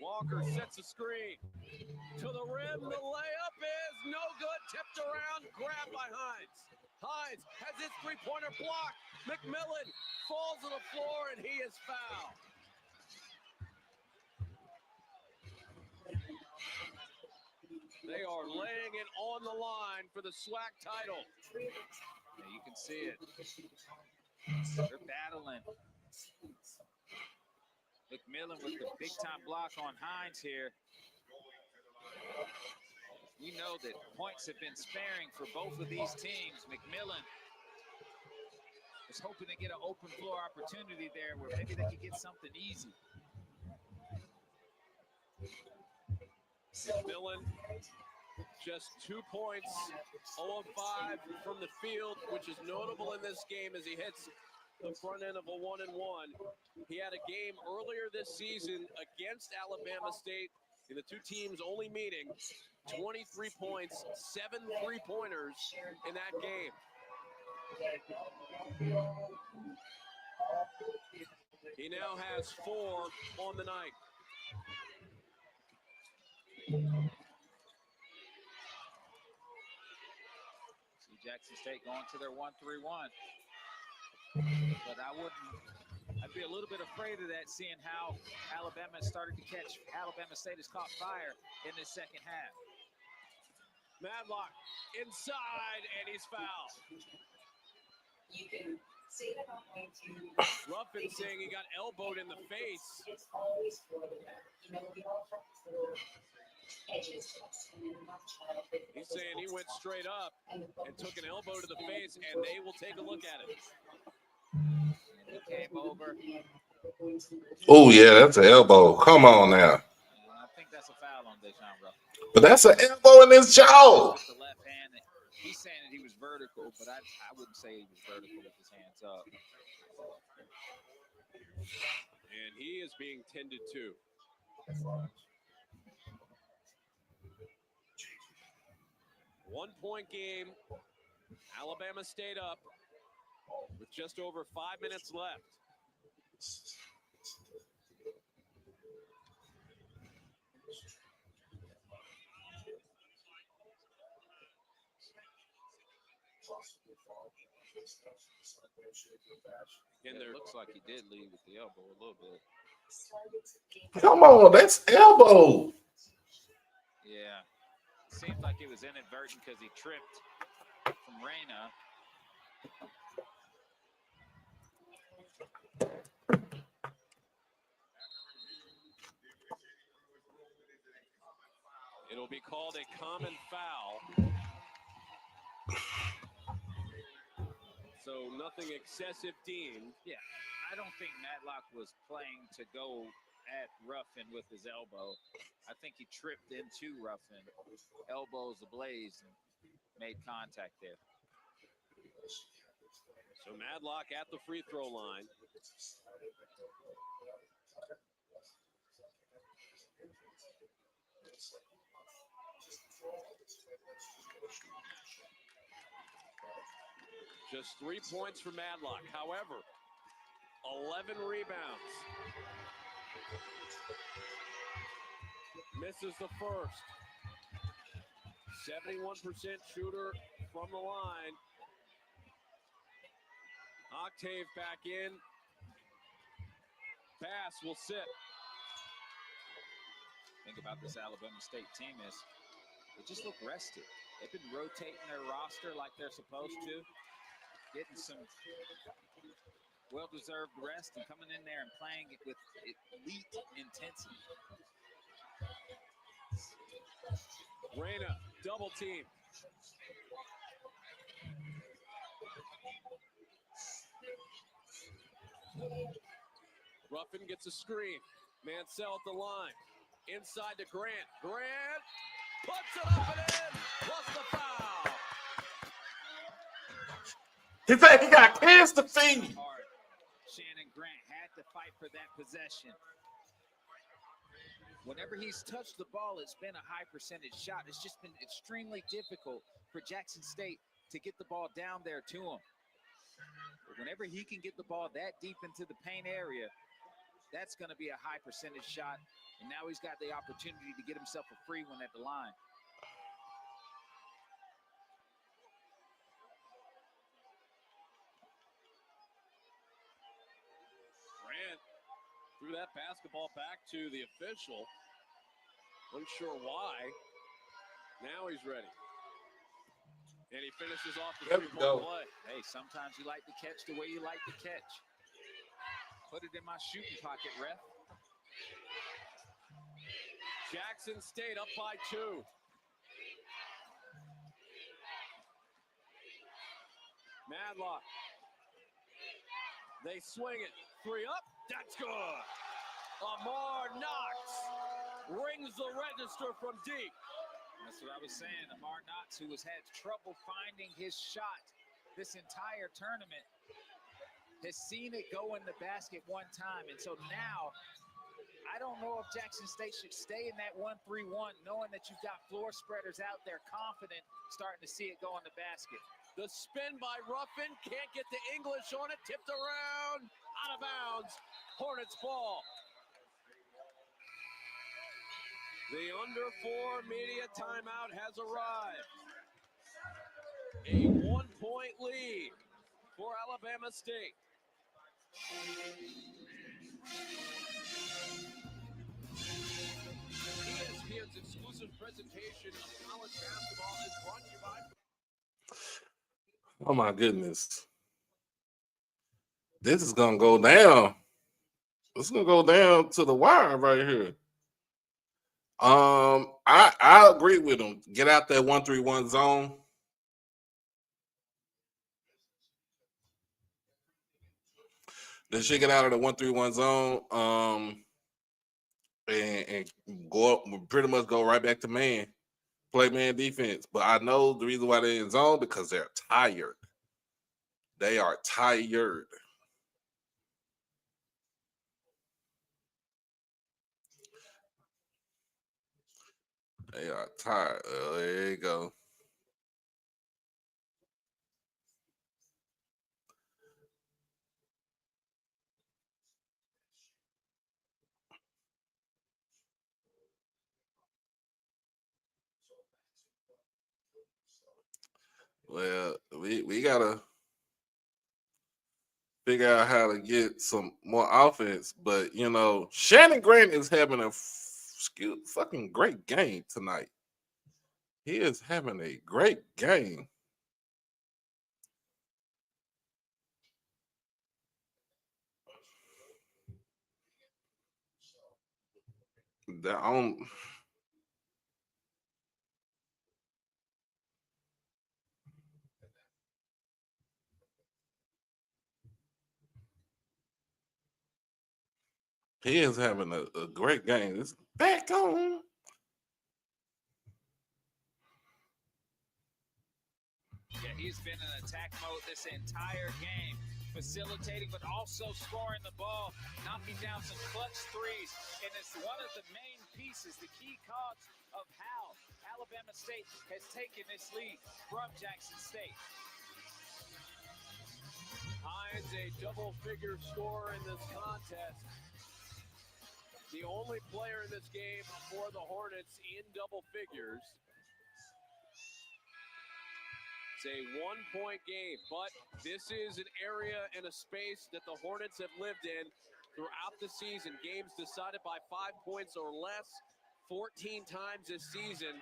Walker sets a screen. To the rim, the layup is no good. Tipped around, grabbed by Hines. Hines has his three-pointer blocked. McMillan falls to the floor, and he is fouled. They are laying it on the line for the SWAC title. Yeah, you can see it. They're battling. McMillan with the big-time block on Hines here. We know that points have been sparing for both of these teams. McMillan is hoping to get an open floor opportunity there where maybe they could get something easy. McMillan, just 2 points, 0 of 5 from the field, which is notable in this game as he hits the front end of a 1-and-1. He had a game earlier this season against Alabama State in the two teams only meeting. 23 points, 7 3-pointers in that game. He now has 4 on the night. See Jackson State going to their 1-3-1. But I'd be a little bit afraid of that, seeing how Alabama started to catch. Alabama State has caught fire in this second half. Madlock inside, and he's fouled. You can see that I'm going to. Ruffin saying he got elbowed in the face. It's always for the back. You know, we all have little edges to us. And in my childhood, He's saying he went straight up and took an elbow to the face, and they will take a look at it. He came over. Oh, yeah, that's an elbow. Come on now. I think that's a foul on Deshaun Ruffin. But that's an elbow in his jaw. With the left hand, he's saying that he was vertical, but I wouldn't say he was vertical with his hands up. And he is being tended to. One-point game. Alabama State up with just over 5 minutes left. And it looks like he did lead with the elbow a little bit. Come on, that's elbow. Yeah. Seems like it was inadvertent because he tripped from Reyna. It'll be called a common foul. So nothing excessive deemed. Yeah, I don't think Matlock was playing to go at Ruffin with his elbow. I think he tripped into Ruffin, elbows ablaze, and made contact there. So Madlock at the free throw line. Just 3 points for Madlock. However, 11 rebounds. Misses the first. 71% shooter from the line. Octave back in. Pass will sit. Thing about this Alabama State team is they just look rested. They've been rotating their roster like they're supposed to, getting some well-deserved rest and coming in there and playing it with elite intensity. Reyna, double team. Ruffin gets a screen. Mansell at the line. Inside to Grant. Grant puts it up and in. Plus the foul. He said he got kids to feed. Hard. Shannon Grant had to fight for that possession. Whenever he's touched the ball, it's been a high percentage shot. It's just been extremely difficult for Jackson State to get the ball down there to him. But whenever he can get the ball that deep into the paint area, that's going to be a high percentage shot. And now he's got the opportunity to get himself a free one at the line. Grant threw that basketball back to the official. Unsure why. Now he's ready. And he finishes off the three-point play. Hey, sometimes you like to catch the way you like to catch. Put it in my shooting pocket, ref. Jackson State up by 2. Madlock. They swing it. 3 up. That's good. Amar Knox rings the register from deep. That's what I was saying. Amar Knox, who has had trouble finding his shot this entire tournament, has seen it go in the basket one time. And so now, I don't know if Jackson State should stay in that 1-3-1, knowing that you've got floor spreaders out there confident, starting to see it go in the basket. The spin by Ruffin. Can't get the English on it. Tipped around. Out of bounds. Hornets ball. The under 4 media timeout has arrived. A 1-point lead for Alabama State. ESPN's exclusive presentation of college basketball is brought to you by... Oh my goodness. This is gonna go down. This is gonna go down to the wire right here. I agree with him. Get out that 1-3-1 zone. They should get out of the 1-3-1 zone. And go up, pretty much go right back to man. Play man defense. But I know the reason why they're in zone because they're tired. They are tired. They are tired. There you go. Well, we gotta figure out how to get some more offense, but you know, Shannon Grant is having a fucking great game tonight. He is having a great game. He is having a great game. It's back on. Yeah, he's been in attack mode this entire game, facilitating but also scoring the ball, knocking down some clutch threes, and it's one of the main pieces, the key cogs of how Alabama State has taken this lead from Jackson State. Hines a double-figure scorer in this contest. The only player in this game for the Hornets in double figures. It's a 1-point game, but this is an area and a space that the Hornets have lived in throughout the season. Games decided by 5 points or less 14 times this season.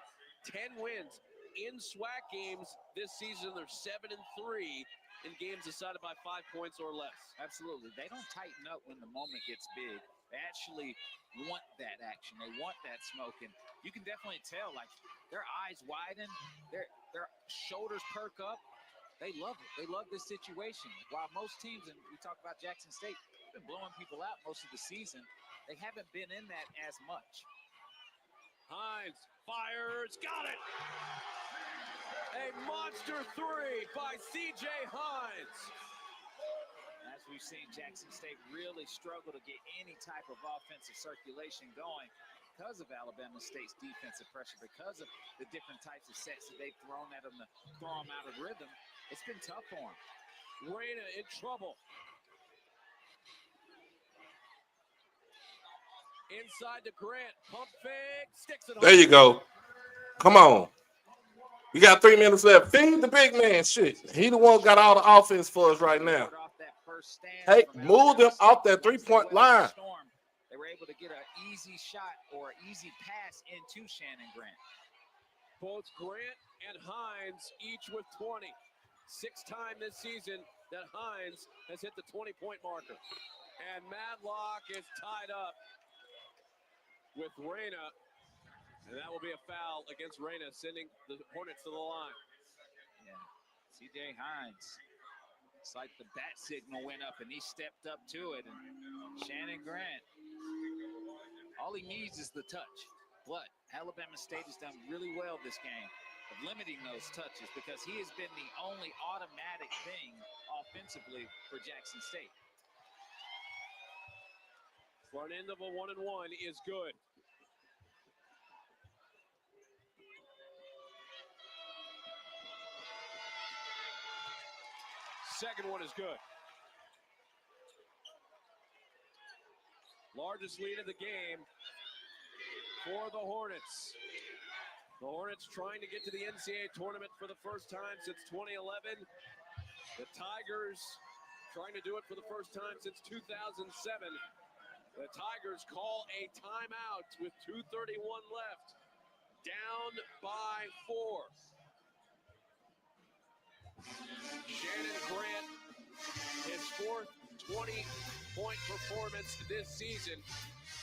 10 wins in SWAC games this season. They're 7-3. in games decided by 5 points or less. Absolutely. They don't tighten up when the moment gets big. They actually want that action. They want that smoke. And you can definitely tell, like, their eyes widen, their shoulders perk up. They love it. They love this situation. While most teams, and we talk about Jackson State, have been blowing people out most of the season, they haven't been in that as much. Hines fires, got it! A monster three by C.J. Hines. As we've seen, Jackson State really struggle to get any type of offensive circulation going because of Alabama State's defensive pressure, because of the different types of sets that they've thrown at them to throw them out of rhythm. It's been tough for them. Reyna in trouble. Inside to Grant, pump fake, sticks it home. There you go. Come on. We got 3 minutes left. Feed the big man. Shit. He the one got all the offense for us right now. Hey, move them off that 3-point line. They were able to get an easy shot or an easy pass into Shannon Grant. Both Grant and Hines each with 20. 6th time this season that Hines has hit the 20-point marker. And Madlock is tied up with Reyna. And that will be a foul against Reyna, sending the Hornets to the line. Yeah, C.J. Hines. It's like the bat signal went up and he stepped up to it. And Shannon Grant, all he needs is the touch. But Alabama State has done really well this game of limiting those touches because he has been the only automatic thing offensively for Jackson State. Front end of a 1-and-1 is good. Second one is good. Largest lead of the game for the Hornets. The Hornets trying to get to the NCAA tournament for the first time since 2011. The Tigers trying to do it for the first time since 2007. The Tigers call a timeout with 2:31 left. Down by 4. Shannon Grant, his 4th 20-point performance this season.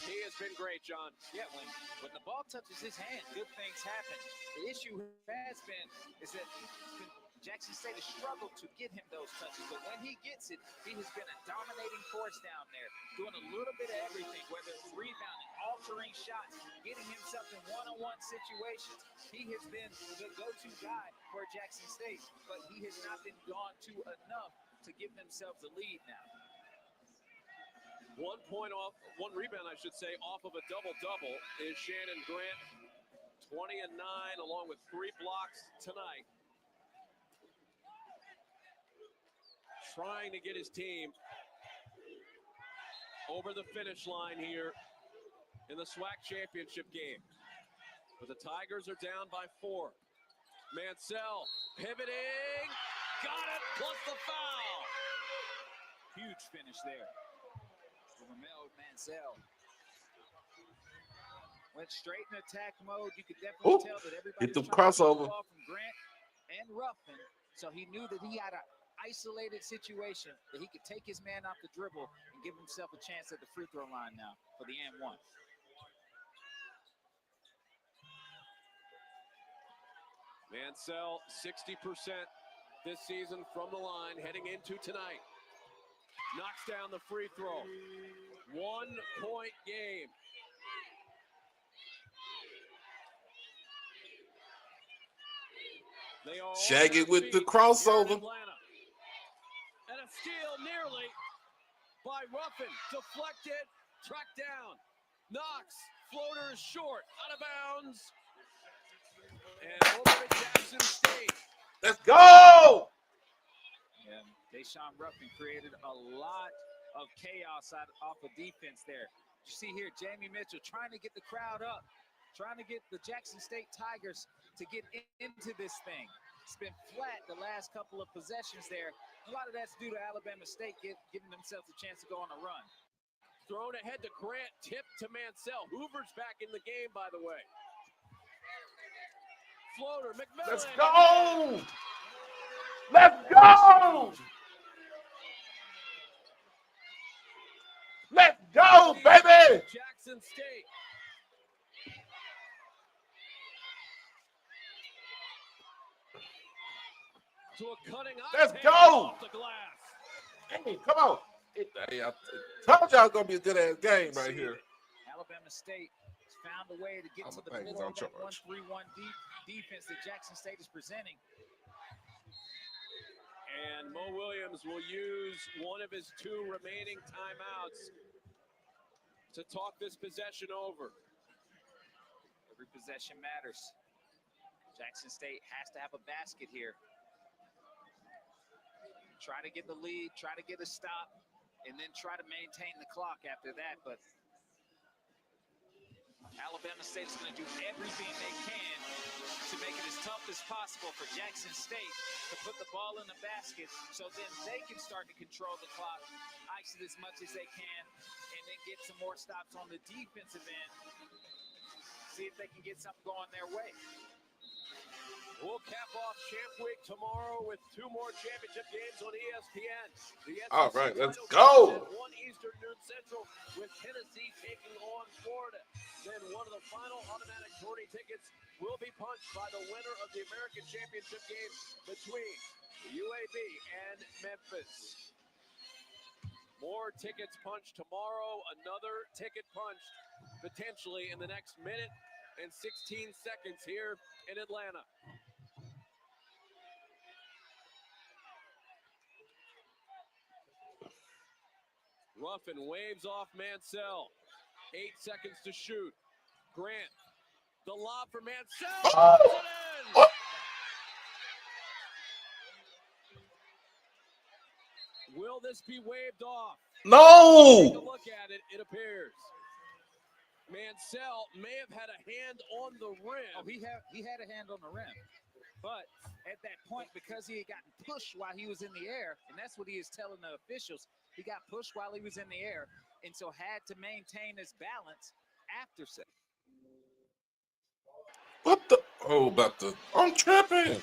He has been great, John. Yeah, when the ball touches his hand, good things happen. The issue has been is that Jackson State has struggled to get him those touches, but when he gets it, he has been a dominating force down there, doing a little bit of everything, whether it's rebounding, altering shots, getting himself in one-on-one situations. He has been the go-to guy for Jackson State, but he has not been gone to enough to give themselves a lead now. 1 point off, 1 rebound, I should say, off of a double-double is Shannon Grant. 20 and 9, along with 3 blocks tonight. Trying to get his team over the finish line here in the SWAC championship game. But the Tigers are down by 4. Mansell pivoting, got it, plus the foul. Huge finish there for Ramel Mansell. Went straight in attack mode. You could definitely tell that everybody Hit the was trying to crossover. get the ball from Grant and Ruffin, so he knew that he had an isolated situation that he could take his man off the dribble and give himself a chance at the free throw line now for the and 1. Mansell, 60% this season from the line, heading into tonight. Knocks down the free throw. 1-point game. They are Shaggy with the crossover. And a steal nearly by Ruffin. Deflected, tracked down. Knox, floater is short, out of bounds. And over to Jackson State. Let's go! Yeah, Deshaun Ruffin created a lot of chaos off of defense there. You see here, Jamie Mitchell trying to get the crowd up, trying to get the Jackson State Tigers to get into this thing. It's been flat the last couple of possessions there. A lot of that's due to Alabama State giving themselves a chance to go on a run. Thrown ahead to Grant, tipped to Mansell. Hoover's back in the game, by the way. Floater, McMillan. Let's go! Let's go! Let's go, baby! Jackson State. To a cutting Let's octane go! off the glass. Hey, come on. Hey, I told y'all it's going to be a good-ass game right here. Alabama State has found a way to get to the think middle it's on of that charge. 1-3-1 defense that Jackson State is presenting. And Mo Williams will use one of his 2 remaining timeouts to talk this possession over. Every possession matters. Jackson State has to have a basket here. Try to get the lead, try to get a stop, and then try to maintain the clock after that. But Alabama State is going to do everything they can to make it as tough as possible for Jackson State to put the ball in the basket so then they can start to control the clock, ice it as much as they can, and then get some more stops on the defensive end. See if they can get something going their way. We'll cap off Champ Week tomorrow with 2 more championship games on ESPN. The SEC All right, let's title go. at 1 Eastern, noon Central, with Tennessee taking on Florida. Then one of the final automatic tourney tickets will be punched by the winner of the American Championship game between UAB and Memphis. More tickets punched tomorrow. Another ticket punched potentially in the next minute and 16 seconds here in Atlanta. Ruffin waves off Mansell. 8 seconds to shoot. Grant, the lob for Mansell. Oh! Oh! Will this be waved off? No! Take a look at it. It appears Mansell may have had a hand on the rim. Oh, he had a hand on the rim. But at that point, because he had gotten pushed while he was in the air, and that's what he is telling the officials, he got pushed while he was in the air, and so had to maintain his balance after set. What the? Oh, about the. I'm tripping.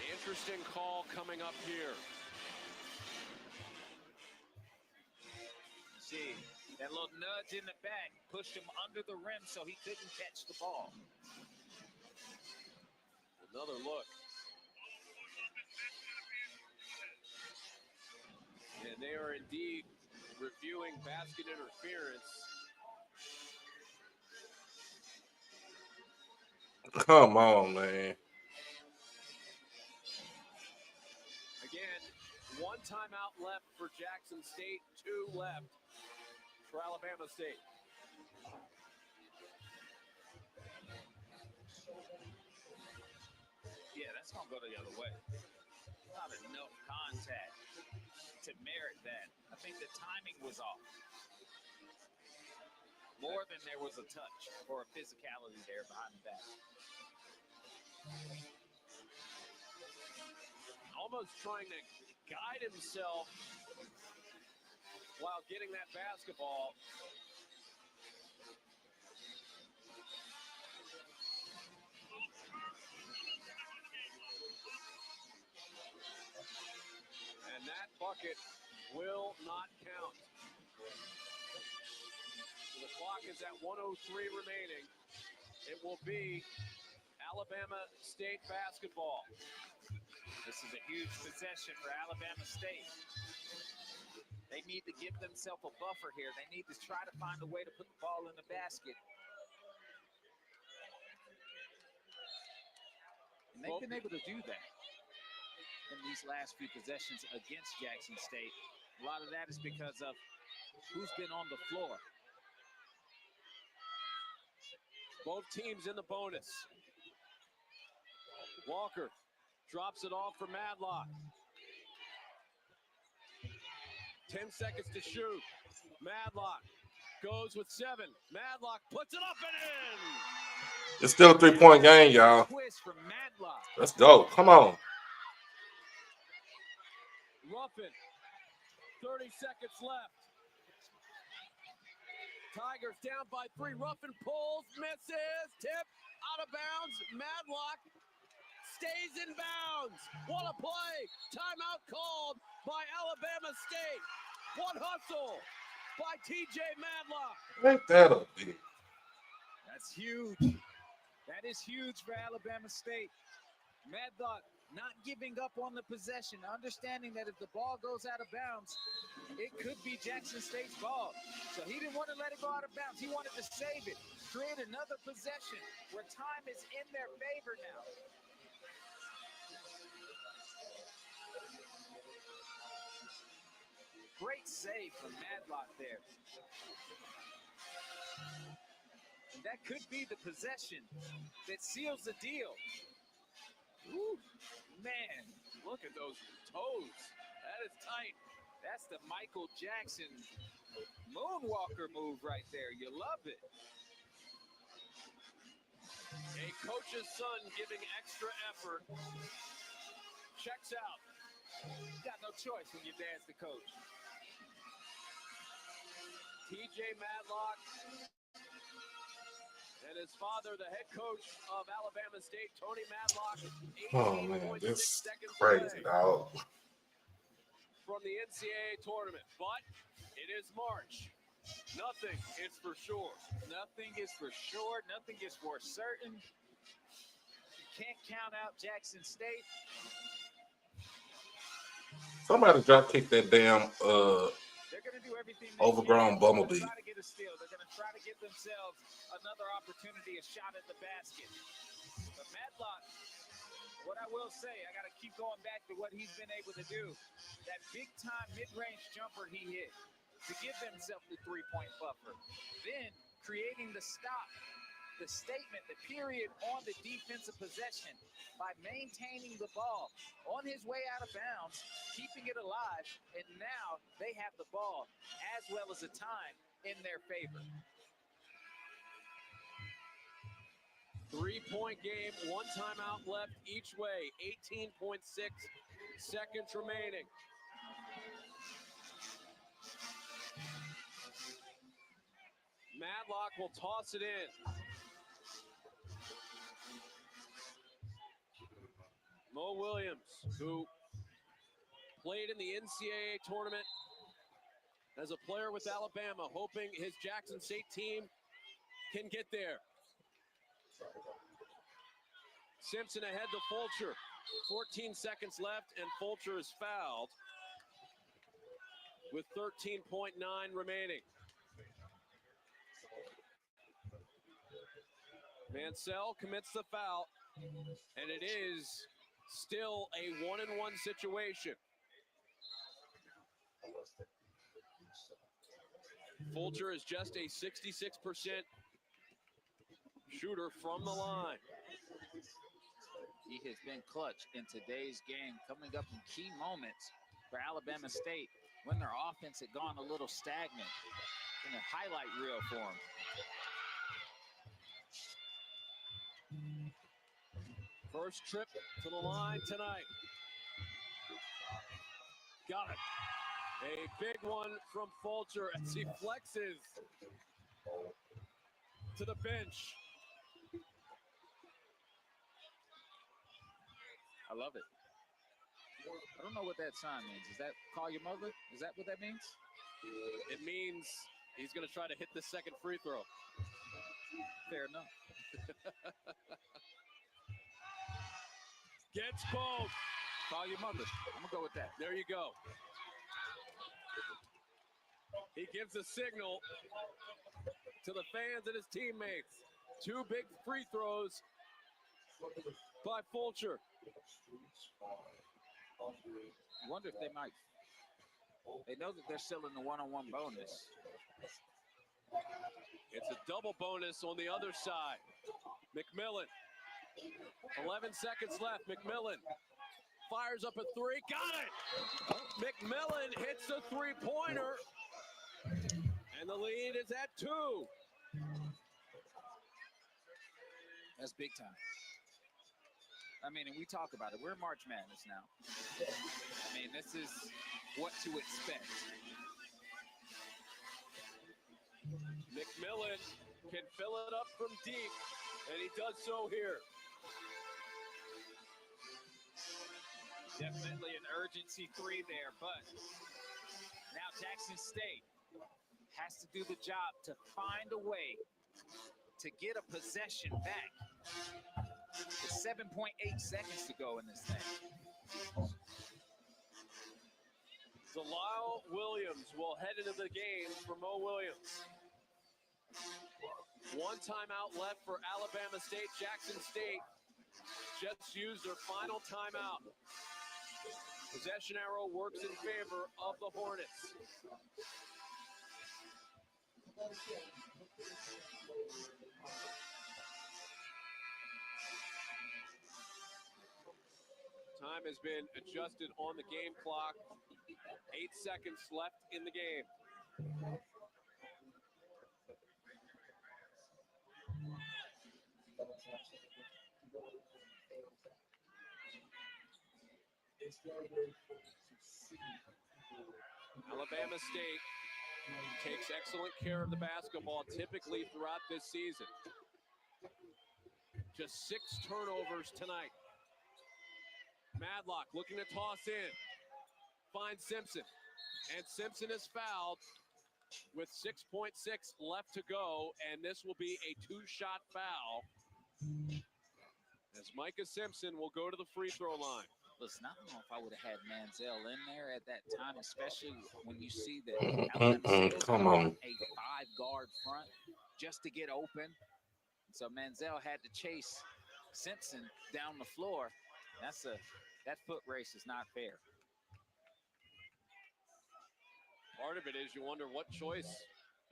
Interesting call coming up here. See, that little nudge in the back pushed him under the rim so he couldn't catch the ball. Another look. And they are indeed reviewing basket interference. Come on, man. Again, 1 timeout left for Jackson State, 2 left for Alabama State. Yeah, that's going to go the other way. Not enough contact to merit that. I think the timing was off. More than there was a touch or a physicality there behind the back. Almost trying to guide himself while getting that basketball. And that bucket will not count. The clock is at 1:03 remaining. It will be Alabama State basketball. This is a huge possession for Alabama State. They need to give themselves a buffer here. They need to try to find a way to put the ball in the basket. And they've been able to do that in these last few possessions against Jackson State. A lot of that is because of who's been on the floor. Both teams in the bonus. Walker drops it off for Madlock. 10 seconds to shoot. Madlock goes with 7. Madlock puts it up and in. It's still a 3-point game, y'all. Twist from Madlock. Let's go. Come on. Ruffin, 30 seconds left. Tigers down by 3. Ruffin pulls, misses, tip, out of bounds. Madlock stays in bounds. What a play. Timeout called by Alabama State. What hustle by TJ Madlock. Ain't that a big? That's huge. That is huge for Alabama State. Madlock not giving up on the possession, understanding that if the ball goes out of bounds, it could be Jackson State's ball. So he didn't want to let it go out of bounds. He wanted to save it, create another possession where time is in their favor now. Great save from Madlock there. And that could be the possession that seals the deal. Woo, man, Look at those toes. That is tight. that's the Michael Jackson moonwalker move right there. You love it. A coach's son giving extra effort. Checks out. Got no choice when your dad's the coach. TJ Madlock and his father, the head coach of Alabama State, Tony Madlock. Oh man, 18.6 this seconds crazy, away dog. from the NCAA tournament. But it is March. Nothing is for sure. Nothing is for sure. Nothing is for certain. You can't count out Jackson State. Somebody drop kick that damn They're going to do everything they overgrown can. They're bumblebee. gonna try to get a steal. They're going to try to get themselves another opportunity, a shot at the basket. But Madlock, what I will say, I got to keep going back to what he's been able to do. That big-time mid-range jumper he hit to give himself the three-point buffer. Then creating the stop, the statement, the period on the defensive possession by maintaining the ball on his way out of bounds, keeping it alive, and now they have the ball as well as the time in their favor. 3-point game, one timeout left each way. 18.6 seconds remaining. Madlock will toss it in. Mo Williams, who played in the NCAA tournament as a player with Alabama, hoping his Jackson State team can get there. Simpson ahead to Fulcher. 14 seconds left, and Fulcher is fouled with 13.9 remaining. Mansell commits the foul, and it is still a 1-and-1 situation. Fulcher is just a 66% shooter from the line. He has been clutch in today's game, coming up in key moments for Alabama State when their offense had gone a little stagnant. In a highlight reel for him. First trip to the line tonight. Got it. A big one from Fulcher as he flexes to the bench. I love it. I don't know what that sign means. Is that call your mother? Is that what that means? It means he's going to try to hit the second free throw. Fair enough. Gets both. Call your mother. I'm going to go with that. There you go. He gives a signal to the fans and his teammates. Two big free throws by Fulcher. I wonder if they might. They know that they're still in the one-on-one bonus. It's a double bonus on the other side. McMillan. 11 seconds left. McMillan fires up a three. Got it! McMillan hits a three-pointer. And the lead is at 2. That's big time. I mean, and we talk about it. We're March Madness now. I mean, this is what to expect. McMillan can fill it up from deep, and he does so here. Definitely an urgency three there, but now Jackson State has to do the job to find a way to get a possession back. With 7.8 seconds to go in this thing. Delisle Williams will head into the game for Mo Williams. One timeout left for Alabama State. Jackson State just used their final timeout. Possession arrow works in favor of the Hornets. Time has been adjusted on the game clock. 8 seconds left in the game. Alabama State takes excellent care of the basketball typically throughout this season. Just 6 turnovers tonight. Madlock looking to toss in. Finds Simpson. And Simpson is fouled with 6.6 left to go. And this will be a 2-shot foul. As Micah Simpson will go to the free throw line. Listen, I don't know if I would have had Manziel in there at that time, especially when you see that Alabama State was on a 5-guard front just to get open. So Manziel had to chase Simpson down the floor. That foot race is not fair. Part of it is you wonder what choice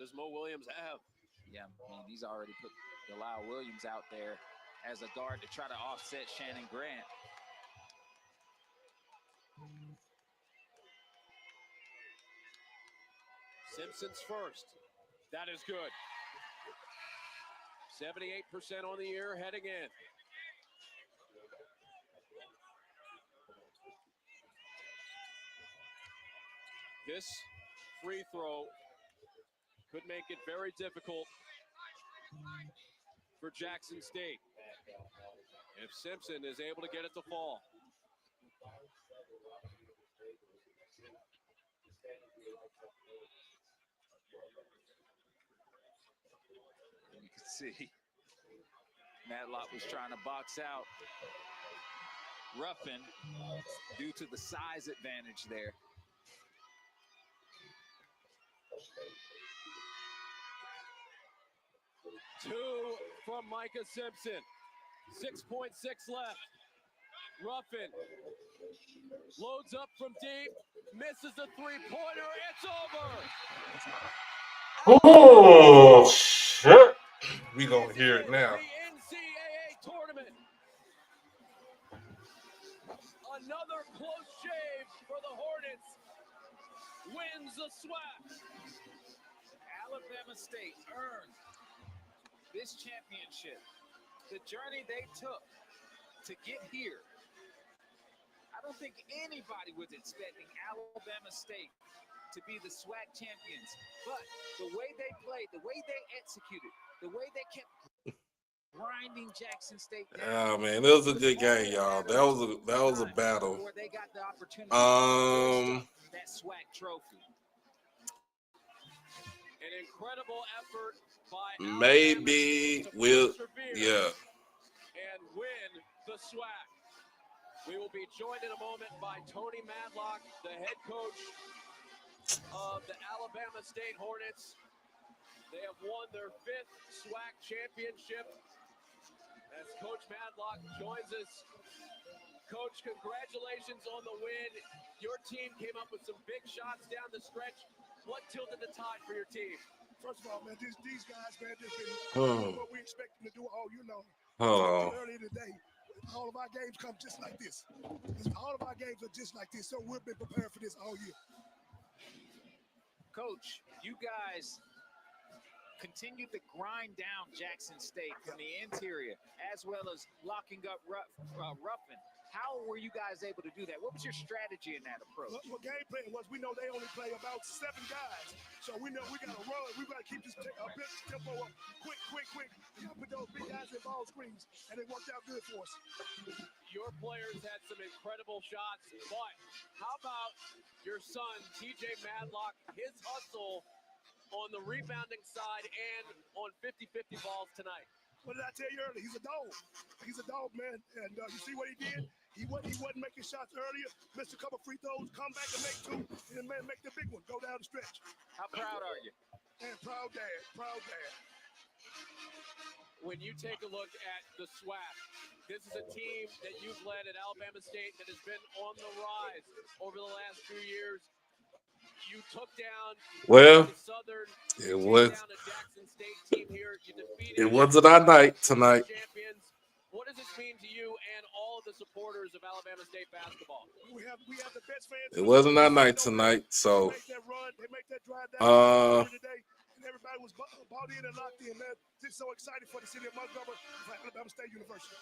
does Mo Williams have? Yeah, I mean, he's already put Delisle Williams out there as a guard to try to offset Shannon Grant. Simpson's first. That is good. 78% on the year heading in. This free throw could make it very difficult for Jackson State if Simpson is able to get it to fall. You can see Madlock was trying to box out Ruffin due to the size advantage there. Two from Micah Simpson. 6.6 left. Ruffin loads up from deep, misses the three-pointer. It's over. Oh, shit. We gonna hear it now. The NCAA tournament. Another close shave for the Hornets. Wins the SWAC. Alabama State earned this championship. The journey they took to get here. I don't think anybody was expecting Alabama State to be the SWAC champions, but the way they played, the way they executed, the way they kept grinding Jackson State down. Oh man, it was a good game, y'all. That was a battle. Where they got the opportunity to that SWAC trophy. An incredible effort by maybe we'll and win the SWAC. We will be joined in a moment by Tony Madlock, the head coach of the Alabama State Hornets. They have won their 5th SWAC championship. As Coach Madlock joins us. Coach, congratulations on the win. Your team came up with some big shots down the stretch. What tilted the tide for your team? First of all, man, these guys, man, just been what we expect them to do all year long. Earlier today, all of our games come just like this. All of our games are just like this, so we've been prepared for this all year. Coach, you guys continued to grind down Jackson State from the interior, as well as locking up Ruffin. How were you guys able to do that? What was your strategy in that approach? Well, game plan was we know they only play about 7 guys. So we know we got to run. We got to keep this big tempo up quick. We got to put those big guys in ball screens, and it worked out good for us. Your players had some incredible shots, but how about your son, TJ Madlock, his hustle on the rebounding side and on 50-50 balls tonight? What did I tell you earlier? He's a dog. He's a dog, man. And you see what he did? He wasn't making shots earlier. Missed a couple free throws. Come back and make two. And man, make the big one. Go down the stretch. How proud are you? And proud dad. Proud dad. When you take a look at the SWAC, this is a team that you've led at Alabama State that has been on the rise over the last few years. You took down the Southern, down a Jackson State team here. You defeated it wasn't our night tonight. Champions. What does this mean to you and all of the supporters of Alabama State basketball? We have the best fans. It wasn't our night tonight, so They make that drive down today, and everybody was bought in and locked in, man. Just so excited for the city of Montgomery, for Alabama State University.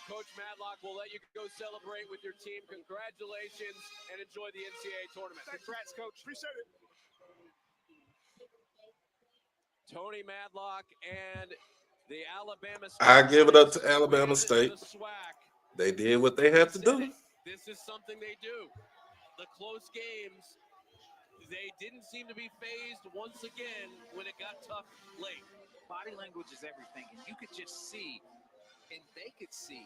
Coach Madlock, we'll let you go celebrate with your team. Congratulations and enjoy the NCAA tournament. Congrats, Coach. Appreciate it. Tony Madlock and the Alabama State. I give it up to Alabama State. They did what they had to do. This is something they do. The close games, they didn't seem to be phased once again when it got tough late. Body language is everything, and you could just see, and they could see,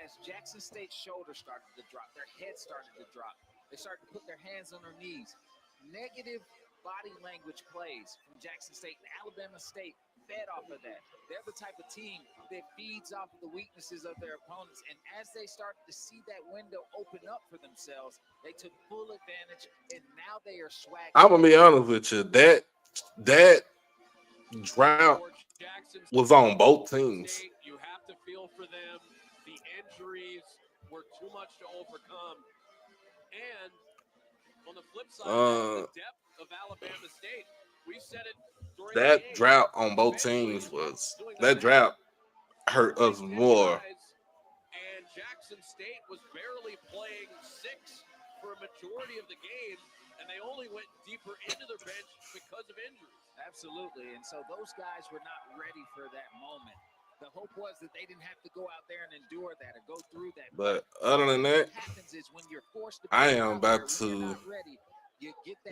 as Jackson State's shoulders started to drop, their heads started to drop. They started to put their hands on their knees. Negative body language plays from Jackson State and Alabama State fed off of that. They're the type of team that feeds off of the weaknesses of their opponents. And as they started to see that window open up for themselves, they took full advantage, and now they are swagging. I'm gonna be honest with you. That drought was on both teams. You have to feel for them. The injuries were too much to overcome. And on the flip side, the depth of Alabama State. We said it during that the game. drought on both teams that drought hurt us more. And Jackson State was barely playing 6 for a majority of the game, and they only went deeper into their bench because of injuries. Absolutely, and so those guys were not ready for that moment. The hope was that they didn't have to go out there and endure that or go through that. But other than that, what happens is when you're forced to I am about to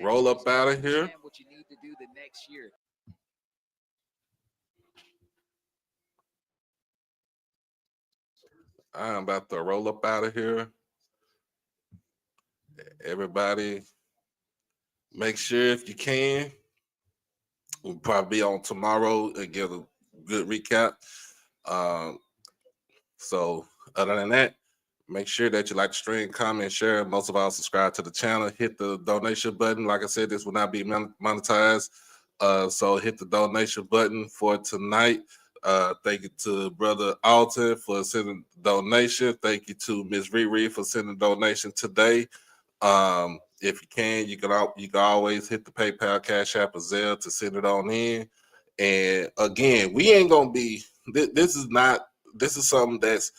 roll up out of here. What you need to do the next year. I am about to roll up out of here. Everybody, make sure if you can, we'll probably be on tomorrow and give a good recap. So other than that, make sure that you like the stream, comment, share. Most of all, subscribe to the channel. Hit the donation button. Like I said, this will not be monetized. So hit the donation button for tonight. Thank you to Brother Alton for sending the donation. Thank you to Ms. Riri for sending the donation today. If you can, you can always hit the PayPal, Cash App, or Zelle to send it on in. And again, we ain't gonna be. This is something that's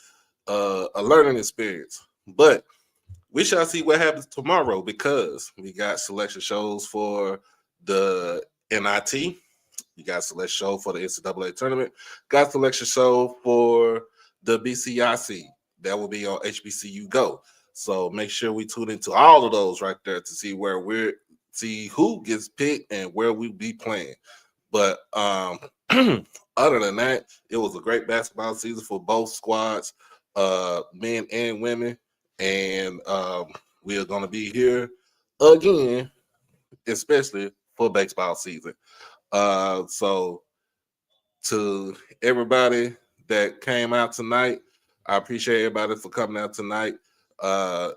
a learning experience. But we shall see what happens tomorrow because we got selection shows for the NIT. You got selection show for the NCAA tournament. Got selection show for the BCIC. That will be on HBCU Go. So make sure we tune into all of those right there to see see who gets picked and where we be playing. But other than that, it was a great basketball season for both squads, men and women. And we are going to be here again, especially for baseball season. So to everybody that came out tonight, I appreciate everybody for coming out tonight.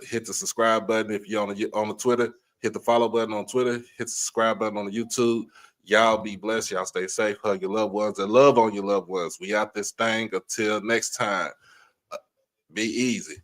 Hit the subscribe button if you're on the Twitter. Hit the follow button on Twitter. Hit the subscribe button on the YouTube. Y'all be blessed. Y'all stay safe. Hug your loved ones and love on your loved ones. We out this thing. Until next time. Be easy.